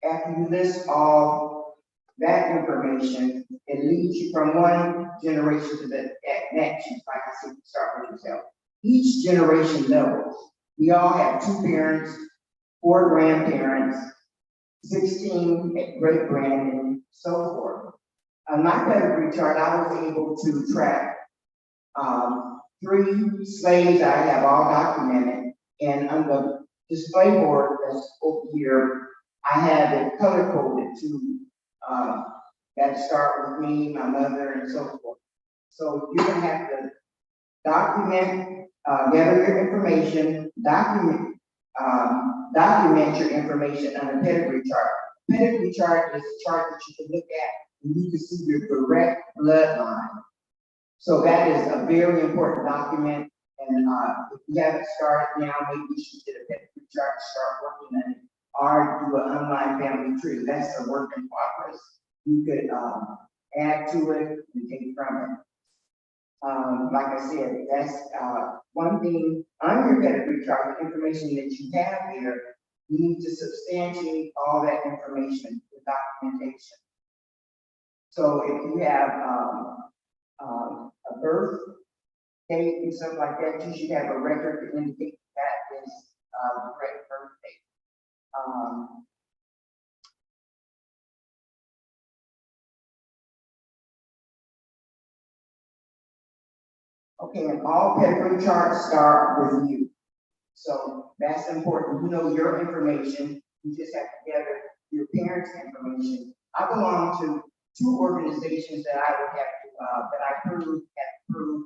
after you list all that information, it leads you from one generation to the next. Like I said, you start with yourself. Each generation knows. We all have 2 parents, 4 grandparents, 16 great grand, and so forth. On my pedigree chart, I was able to track 3 slaves I have all documented, and on the display board that's over here, I have it color coded to that start with me, my mother, and so forth. So you're gonna have to document, gather your information, document your information on a pedigree chart. Pedigree chart is a chart that you can look at and you can see your direct bloodline. So that is a very important document. And if you haven't started now, maybe you should get a pedigree chart to start working on it, or do an online family tree. That's a work in progress. You could add to it and take from it. Like I said, that's one thing on your pedigree chart, the information that you have here, you need to substantiate all that information with documentation. So if you have a birth date and stuff like that, you should have a record to indicate that is the correct birth date. Okay, and all pedigree charts start with you. So that's important. You know your information. You just have to gather your parents' information. I belong to 2 organizations that I would have to, that I have to prove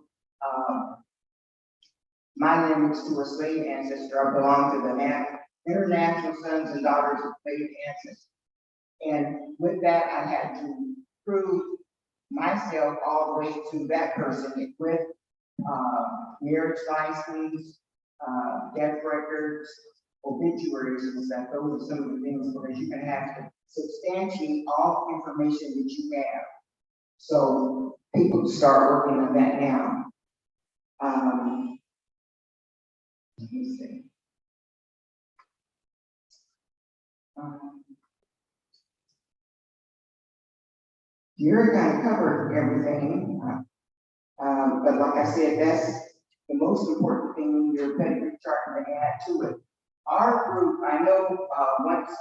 my lineage to a slave ancestor. I belong to the International Sons and Daughters of Slave Ancestors. And with that, I had to prove myself all the way to that person with, marriage license, death records, obituaries and stuff. Those are some of the things where you're gonna have to substantiate all the information that you have. So people start working on that now. Let me see. You're kind of covered everything. But like I said, that's the most important thing your pedigree chart to add to it. Our group, I know, once,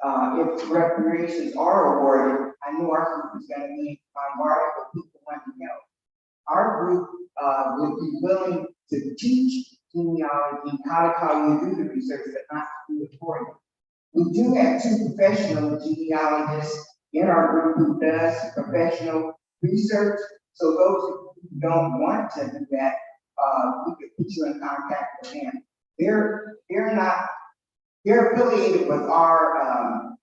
if reparations are awarded, I know our group is gonna be bombarded with people wanting help. Our group, would be willing to teach genealogy, how to call you do the research, but not to do it for you. We do have 2 professional genealogists in our group who does professional research. So those who don't want to do that, we could put you in contact with them. They're affiliated with our,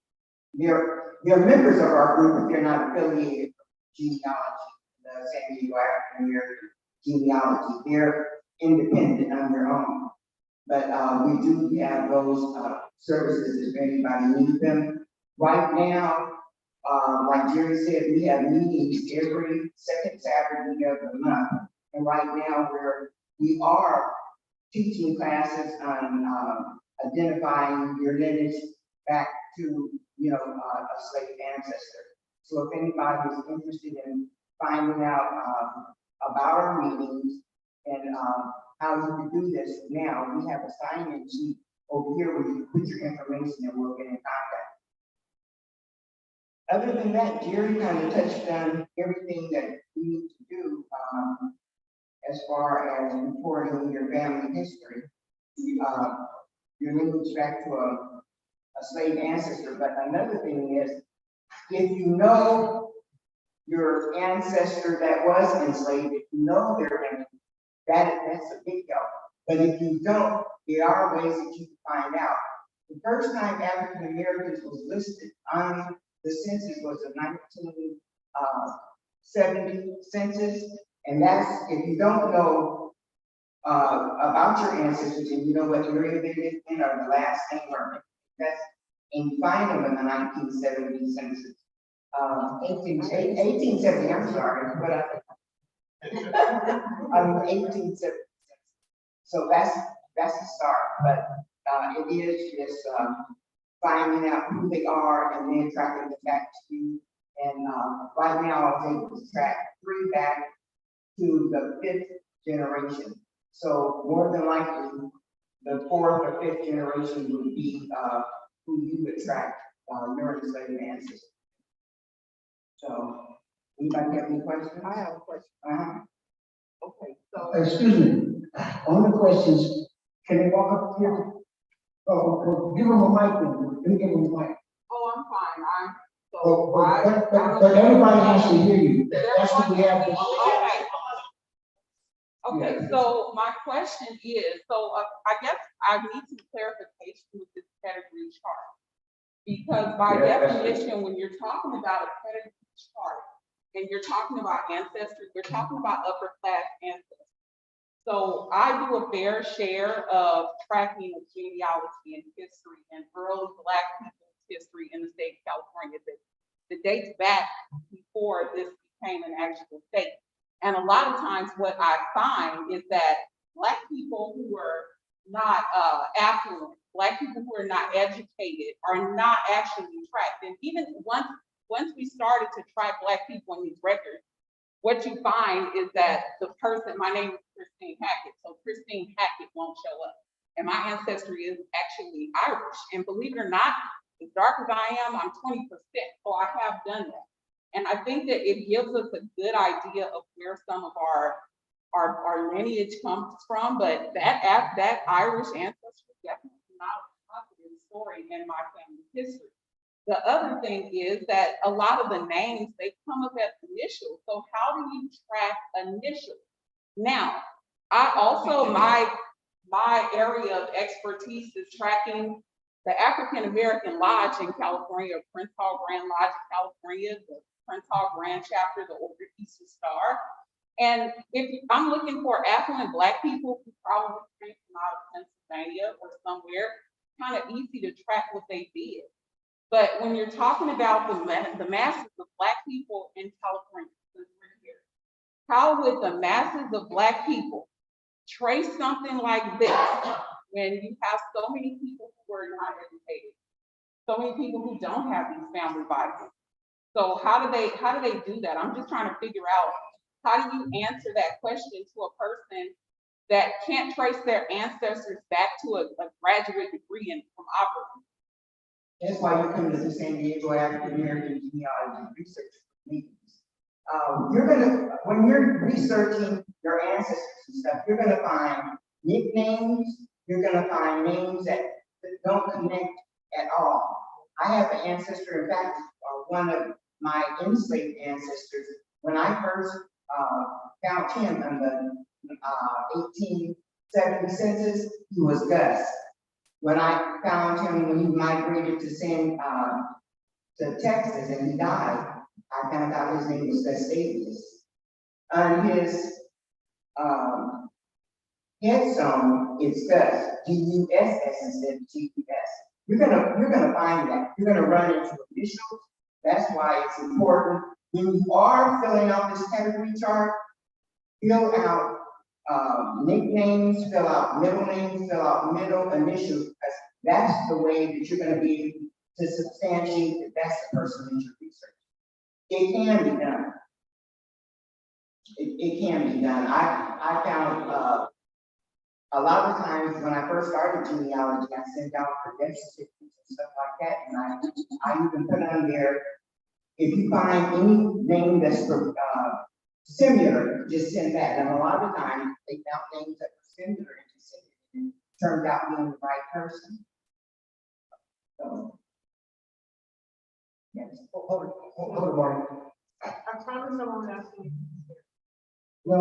they're members of our group, but they're not affiliated with genealogy, the San Diego African American genealogy. They're independent on their own. But we do have those services if anybody needs them. Right now, like Jerry said, we have meetings every second Saturday of the month. And right now we are teaching classes on identifying your lineage back to, a slave ancestor. So if anybody is interested in finding out about our meetings and how you can do this now, we have a sign-in sheet over here where you can put your information and we'll get in contact. Other than that, Jerry kind of touched on everything that you need to do as far as reporting your family history. Your lineage back to a slave ancestor. But another thing is, if you know your ancestor that was enslaved, if you know their lineage, that's a big help. But if you don't, there are ways that you can find out. The first time African Americans was listed on the census was the 1970 census, and that's, if you don't know about your ancestors and you know what area they lived in or the last name or that's, and you find them in the 1970 census. 1870, I'm sorry, but I 1870. So that's the start, but it is just finding out who they are and then tracking them back to you. And right now I was able to track 3 back to the 5th generation. So more than likely, the 4th or 5th generation would be who you would track your enslaved ancestors. So, anybody have any questions? I have a question. Okay, so. Excuse me, on the questions, can they walk up here? Oh, give them a mic, then. Give them a mic. Oh, I'm fine. But everybody has to hear you. That's what we have to. Okay, so my question is, I guess I need some clarification with this pedigree chart. Because by definition, when you're talking about a pedigree chart and you're talking about ancestry, we're talking about upper class ancestry. So I do a fair share of tracking of genealogy and history and early Black people's history in the state of California that dates back before this became an actual state. And a lot of times what I find is that Black people who are not affluent, Black people who are not educated are not actually tracked. And even once we started to track Black people in these records, what you find is that the person, my name is Christine Hackett, so Christine Hackett won't show up. And my ancestry is actually Irish. And believe it or not, as dark as I am, I'm 20%, so I have done that. And I think that it gives us a good idea of where some of our lineage comes from, but that Irish ancestry is definitely not a positive story in my family history. The other thing is that a lot of the names, they come up as initials. So how do you track initials? Now, I also, my area of expertise is tracking the African American Lodge in California, Prince Hall Grand Lodge in California, the Prince Hall Grand Chapter, the Order Eastern Star. And if I'm looking for affluent Black people who probably came from out of Pennsylvania or somewhere, kind of easy to track what they did. But when you're talking about the masses of Black people in California, since we're here, how would the masses of Black people trace something like this when you have so many people who are not educated, so many people who don't have these family Bibles? So how do they do that? I'm just trying to figure out, how do you answer that question to a person that can't trace their ancestors back to a graduate degree from Auburn? That's why you come to the San Diego African American Genealogy Research meetings. When you're researching your ancestors and stuff, you're gonna find nicknames, you're gonna find names that don't connect at all. I have an ancestor, in fact, one of my enslaved ancestors, when I first found him in the 1870 census, he was Gus. When I found him when he migrated to Texas and he died, I found out his name was Gustavus. On his headstone, it's Gus, G-U-S-S instead of G-U-S. You're gonna find that. You're gonna run into initials. That's why it's important when you are filling out this category chart, fill out nicknames, fill out middle names, fill out middle initials, because that's the way that you're going to be able to substantiate that that's the person that you're researching. It can be done. It can be done. I found a lot of times when I first started genealogy, I sent out for death certificates and stuff like that, and I even put on there, if you find any name that's similar, just send that. And a lot of times they found names that were similar and just sent it, and it turned out being the right person. So, yes. Hold it, Marty. I promise I won't ask you. No,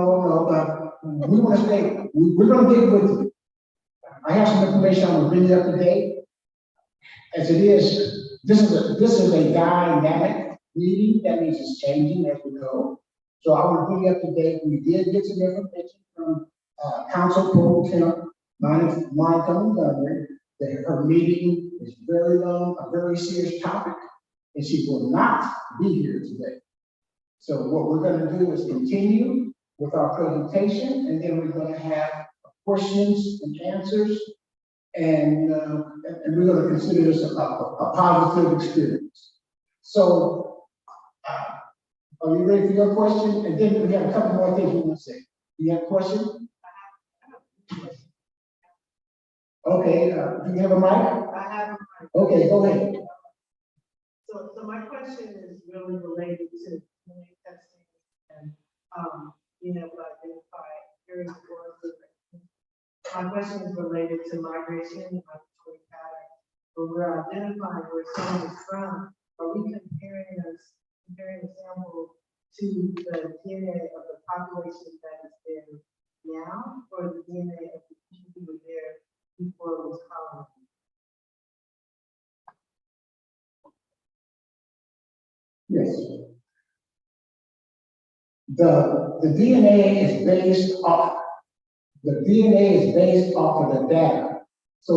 we want to stay, we're gonna get with you. I have some information I'm gonna bring you up to date. As it is, this is a dynamic meeting, that means it's changing as we go. So I want to bring you up to date. We did get some information from Council Pro Temp Monica Montgomery, that her meeting is very long, a very serious topic, and she will not be here today. So what we're going to do is continue with our presentation, and then we're going to have questions and answers, and we're going to consider this a positive experience. So, are you ready for your question? And then we have a couple more things we want to say. Do you have a question? Okay, do you have a mic? I have a mic. Okay, go ahead. So my question is really related to DNA testing and being able to identify areas of origin. My question is related to migration and migratory patterns. When we're identifying where someone is from, are we comparing a sample to the DNA of the population that is there now, or the DNA of the people who were there before it was colonized? Yes. The DNA is based off of the data. So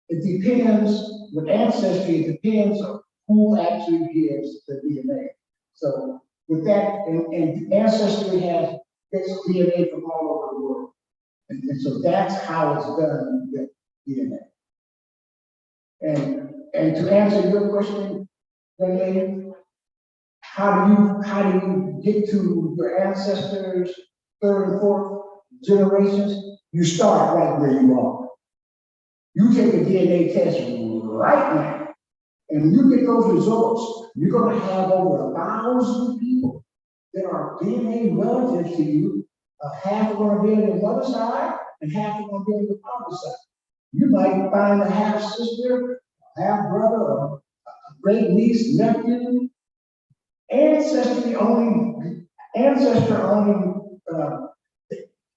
it depends with ancestry, it depends on who actually gives the DNA. So with that, and ancestry has DNA from all over the world. And so that's how it's done with DNA. And to answer your question, young lady, how do you get to your ancestors, third and fourth generations? You start right where you are. You take a DNA test right now, and when you get those results, you're going to have over 1,000 people that are DNA relatives to you. Half are going to be on the mother's side, and half are going to be on the father's side. You might find a half sister, half brother, or a great niece, nephew. Ancestry only,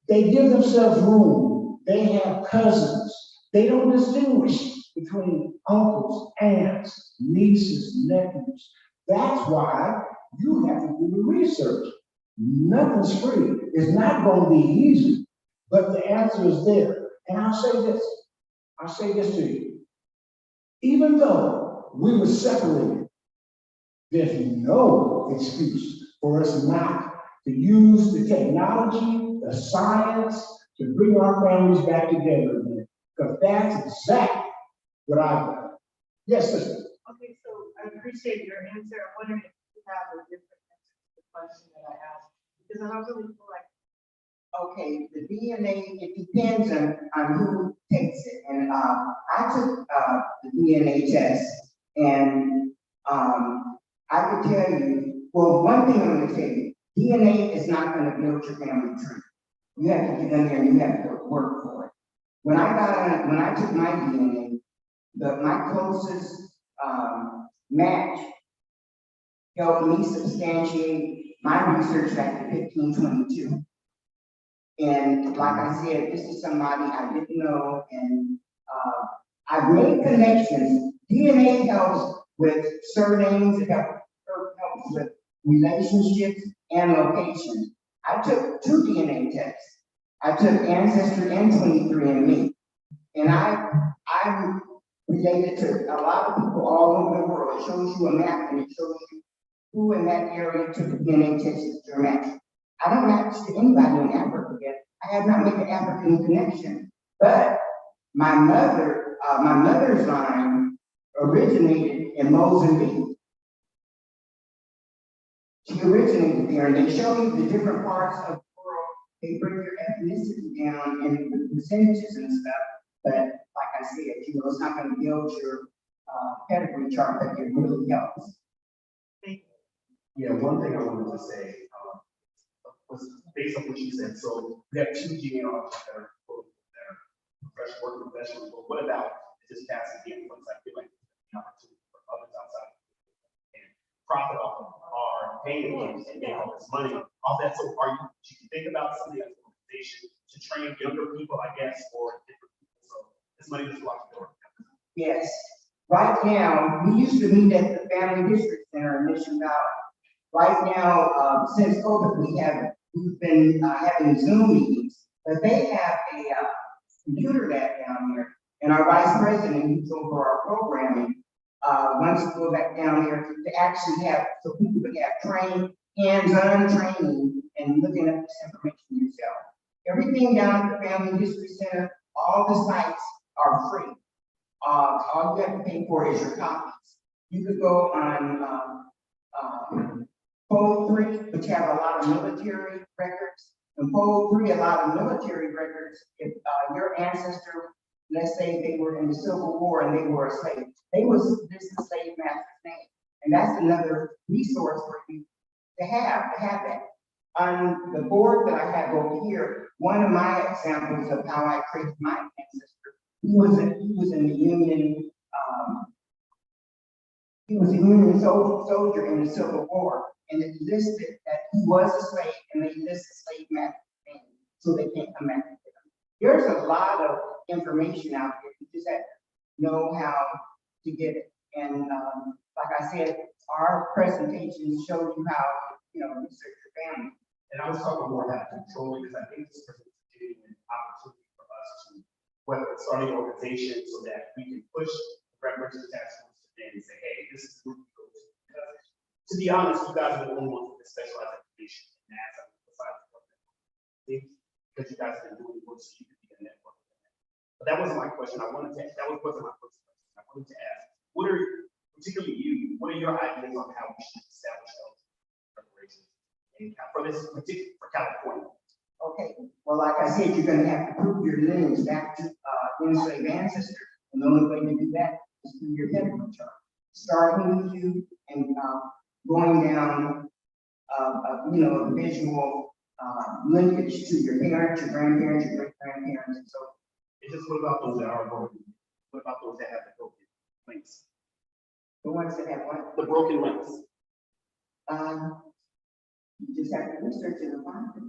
they give themselves room. They have cousins. They don't distinguish between uncles, aunts, nieces, nephews. That's why you have to do the research. Nothing's free. It's not going to be easy, but the answer is there. And I'll say this to you. Even though we were separated, there's no excuse for us not to use the technology, the science, to bring our families back together again. Because that's exactly what I've done. Yes, sister. Okay, so I appreciate your answer. I'm wondering if you have a different answer to the question that I asked, because I don't really feel like. Okay, the DNA, it depends on who takes it. And I took the DNA test, and I could tell you, well, one thing I'm gonna tell you, DNA is not gonna build your family tree. You have to get in there and you have to work for it. When I took my DNA, my closest match helped me substantiate my research back to 1522. And like I said, this is somebody I didn't know, and I've made connections. DNA helps with surnames, it helps with relationships and locations. I took 2 DNA tests. I took Ancestry and 23andMe, and I'm related to a lot of people all over the world. It shows you a map and it shows you who in that area took a DNA test that you're matched. I don't match to anybody in Africa yet. I have not made an African connection, but my mother's line originated in Mozambique. She originated there, and they show you the different parts of the world. They bring your ethnicity down and the percentages and stuff, but like I said, it's not going to build your pedigree chart, but it really helps. Yeah, one thing I wanted to say was based on what you said. So we have 2 genealogists that are working professionals, but what about just passing the influence? I feel like the opportunity for others outside and profit off of our paying and make all this money off that. So do you think about something as an organization to train younger people, I guess, or different people? So this money is a lot more. Yes. Right now, we used to meet at the Family History Center in Mission Valley. Right now, since COVID, we've been having Zoom meetings, but they have a computer lab down here, and our vice president, who's over our programming, wants to go back down there to actually have, so people could have hands-on training and looking up this information yourself. Everything down at the Family History Center, all the sites are free. All you have to pay for is your copies. You could go on Pole 3, which have a lot of military records. And Pole 3, a lot of military records. If your ancestor, let's say they were in the Civil War and they were a slave, this is the slave master's name. And that's another resource for you to have that. On the board that I have over here, one of my examples of how I traced my ancestor, he was in the Union, he was a Union soldier in the Civil War, and it listed that he was a slave, and they listed slave master's name, so they can't come back and get him. There's a lot of information out there. You just have to know how to get it. And like I said, our presentations show you how, research your family. And I was talking more about control, because I think this presents a genuine opportunity for us to, whether it's starting an organization so that we can push reparations task force today and say, hey, this is who we go to. Because to be honest, you guys are the only ones with specialized information in math besides because you guys have been doing work so you can be a network. But that wasn't my question. That wasn't my first question. I wanted to ask, particularly you, what are your ideas on how we should establish those reparations for this particular, for California? Okay, well, like I said, you're gonna have to prove your lineage back to enslaved ancestors. And the only way to do that is through your pedigree chart. Starting with you and going down, the visual linkage to your parents, your grandparents, your great-grandparents, and so on. It's just, what about those that are broken? What about those that have the broken links? The ones that have what? The broken links. You just have to research it and find it.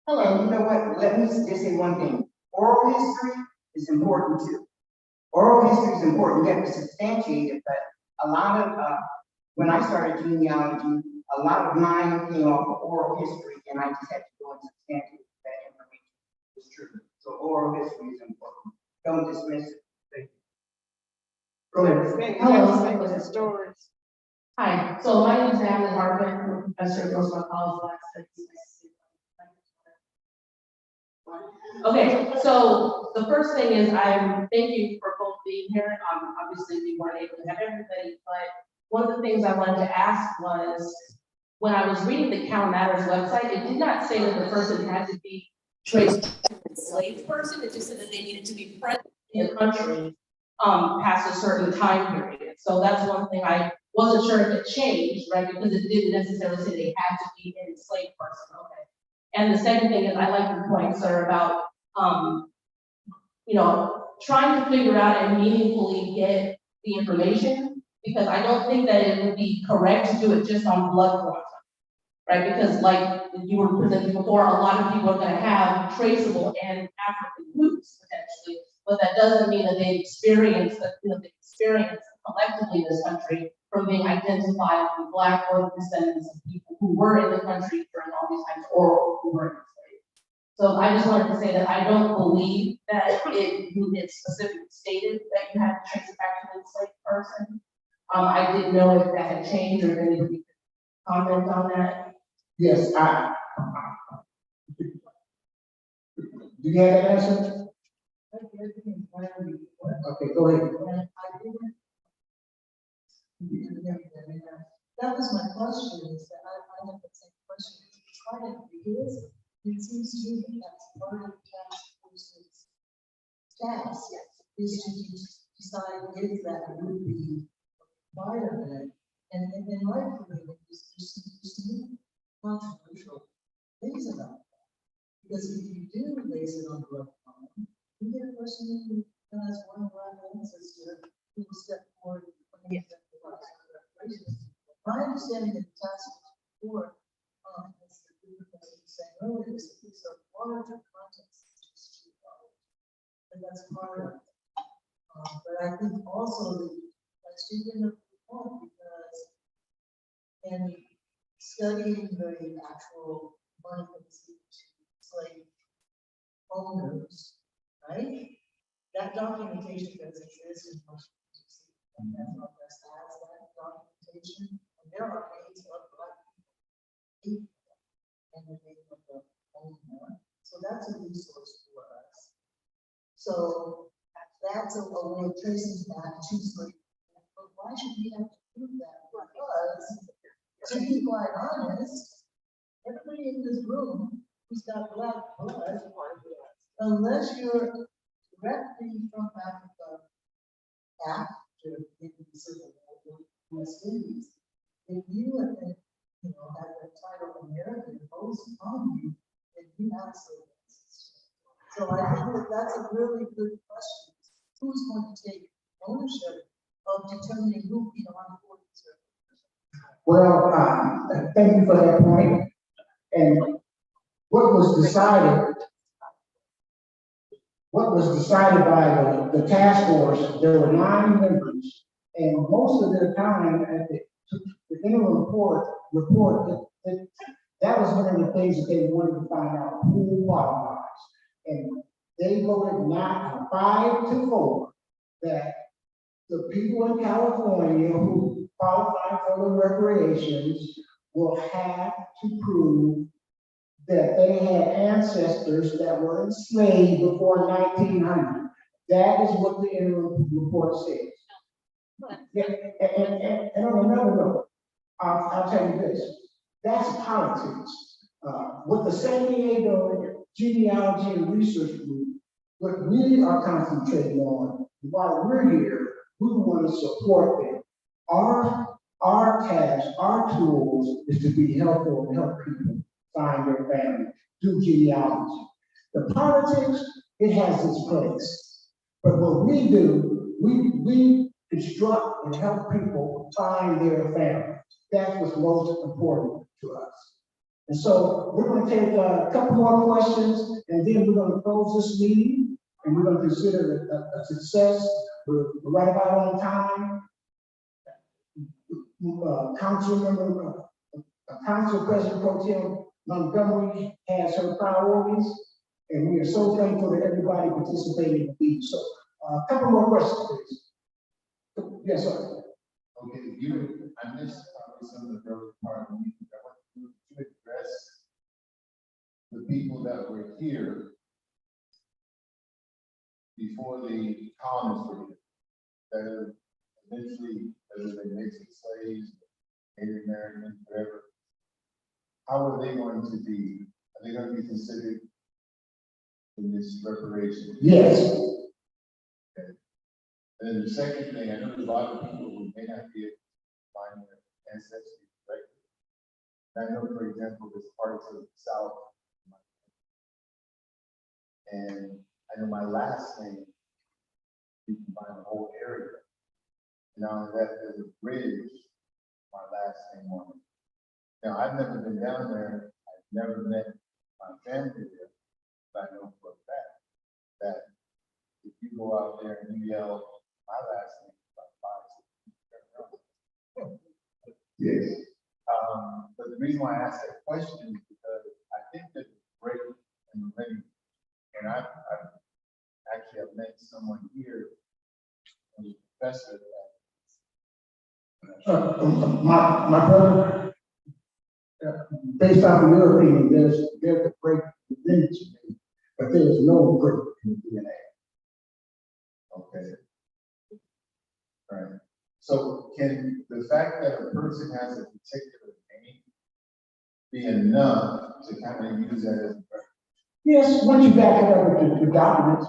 And you know what? Let me just say one thing. Oral history is important too. Oral history is important. You have to substantiate it, but a lot of when I started genealogy, a lot of mine came off of oral history, and I just had to go and substantiate that information was true. So oral history is important. Don't dismiss it. Go ahead. Hello. Stories. Hi, so my name is Natalie Hartman, I'm a professor at Roosevelt College of Black Studies. Okay, so the first thing is thank you for both being here. Obviously we weren't able to have everybody, but one of the things I wanted to ask was, when I was reading the Cal Matters website, it did not say that the person had to be traced to a enslaved person, it just said that they needed to be present in the country past a certain time period. So that's one thing I wasn't sure if it changed, right? Because it didn't necessarily say they had to be an enslaved person, okay. And the second thing is, I like your point, sir, about, you know, trying to figure out and meaningfully get the information, because I don't think that it would be correct to do it just on blood quantum, right? Because like you were presenting before, a lot of people are gonna have traceable and African roots potentially, but that doesn't mean that they experience collectively in this country from being identifiably Black or descendants of people who were in the country during all these times or who were enslaved. So I just wanted to say that I don't believe that it specifically stated that you had to trace it back to an enslaved person. I didn't know if that had changed or if anybody could comment on that. Yes, do you have that answer? Okay, go ahead. That was my question, is that I have the same question. It seems to me that that's part of the task force's task, is to decide if that would be requirement. And in my opinion, there's some controversial things about that. Because if you do base it on blood quantum, you get a person who has one Black ancestor who will step forward and claim that the reparations. My understanding of the task force report, as the professor was saying earlier, is that these are larger contexts, and that's part of it. But I think also that's even a point, because in studying the actual money that's given to slave owners, right? That documentation does exist in Washington, D.C. And that's what has that documentation. And there are names of Black people and the name of the owner. So that's a resource for us. So that's a way of tracing back to slavery. But why should we have to prove that? Because, to be quite honest, everybody in this room who's got Black blood, unless you're directly from Africa after the Civil War, West Indies, if you have been, have the title American imposed upon you, then you have slavery. So I think that that's a really good question. Who's going to take ownership of determining who beyond 40 is? Well, thank you for that point. And what was decided by the task force, there were 9 members, and most of their time at the interim report, that was one of the things that they wanted to find out who qualifies. And they voted not 5-4 that the people in California who qualify for the reparations will have to prove that they had ancestors that were enslaved before 1900. That is what the interim report says. Yeah, and on another note, I'll tell you this, that's politics. With the San Diego Genealogy and Research Group, what we are concentrating on, while we're here, we want to support them. Our task, our tools is to be helpful and help people find their family, do genealogy. The politics, it has its place. But what we do, we instruct and help people find their family. That's what's most important to us. And so we're going to take a couple more questions, and then we're going to close this meeting, and we're going to consider it a success. We're right about on time. council member, council president pro tem Montgomery has her priorities, and we are so thankful that everybody participated in the meeting. So, a couple more questions, please. Yes, sir. Okay, I missed probably some of the early part of the meeting. I want you to address the people that were here before the colonists were here, that eventually, whether they made some slaves, Native Americans, whatever. How are they going to be? Are they going to be considered in this reparation? Yes. Okay. And then the second thing, I know there's a lot of people who may not be able to find their ancestry directly. And I know, for example, there's parts of the South. And I know my last name, you can find the whole area. Now that there's a bridge, my last name on it. Now, I've never been down there, I've never met my family there, but I know for a fact that if you go out there and you yell my last name, about 5, 6, 7, yes. But the reason why I asked that question is because I think that the break in the living, and I've actually have met someone here who's a professor My brother, based off of your opinion, there's a break in the lineage, but there is no break in the DNA. Okay. Right. So can the fact that a person has a particular name be enough to kind of use that as a reference? Yes, once you back it up with the documents,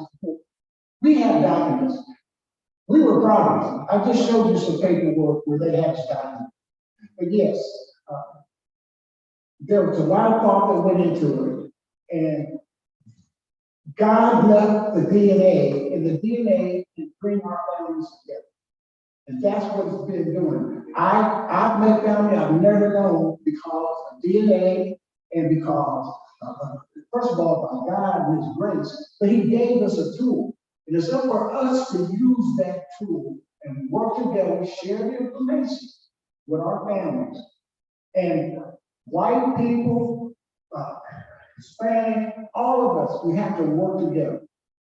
we have documents. We were proud of it. I just showed you some paperwork where they have documents. But yes, there was a lot of thought that went into it, and God left the DNA, and the DNA can bring our families together. And that's what it's been doing. I've met family I've never known because of DNA and because, first of all, by God and His grace, but He gave us a tool. And it's up for us to use that tool and work together, share the information with our families. And white people, Hispanic, all of us, we have to work together.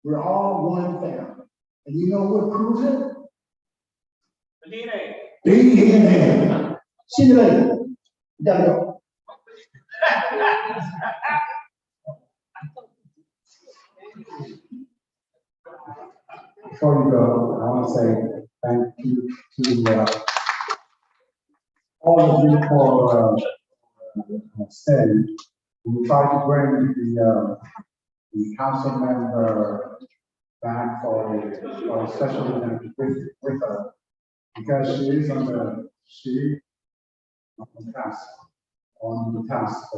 We're all one family. And you know what proves it? The DNA. DNA. See you later. Gotta go. Before you go, I want to say thank you to all of you for staying. We tried to bring the council member back for a special event with her because she is on the task force.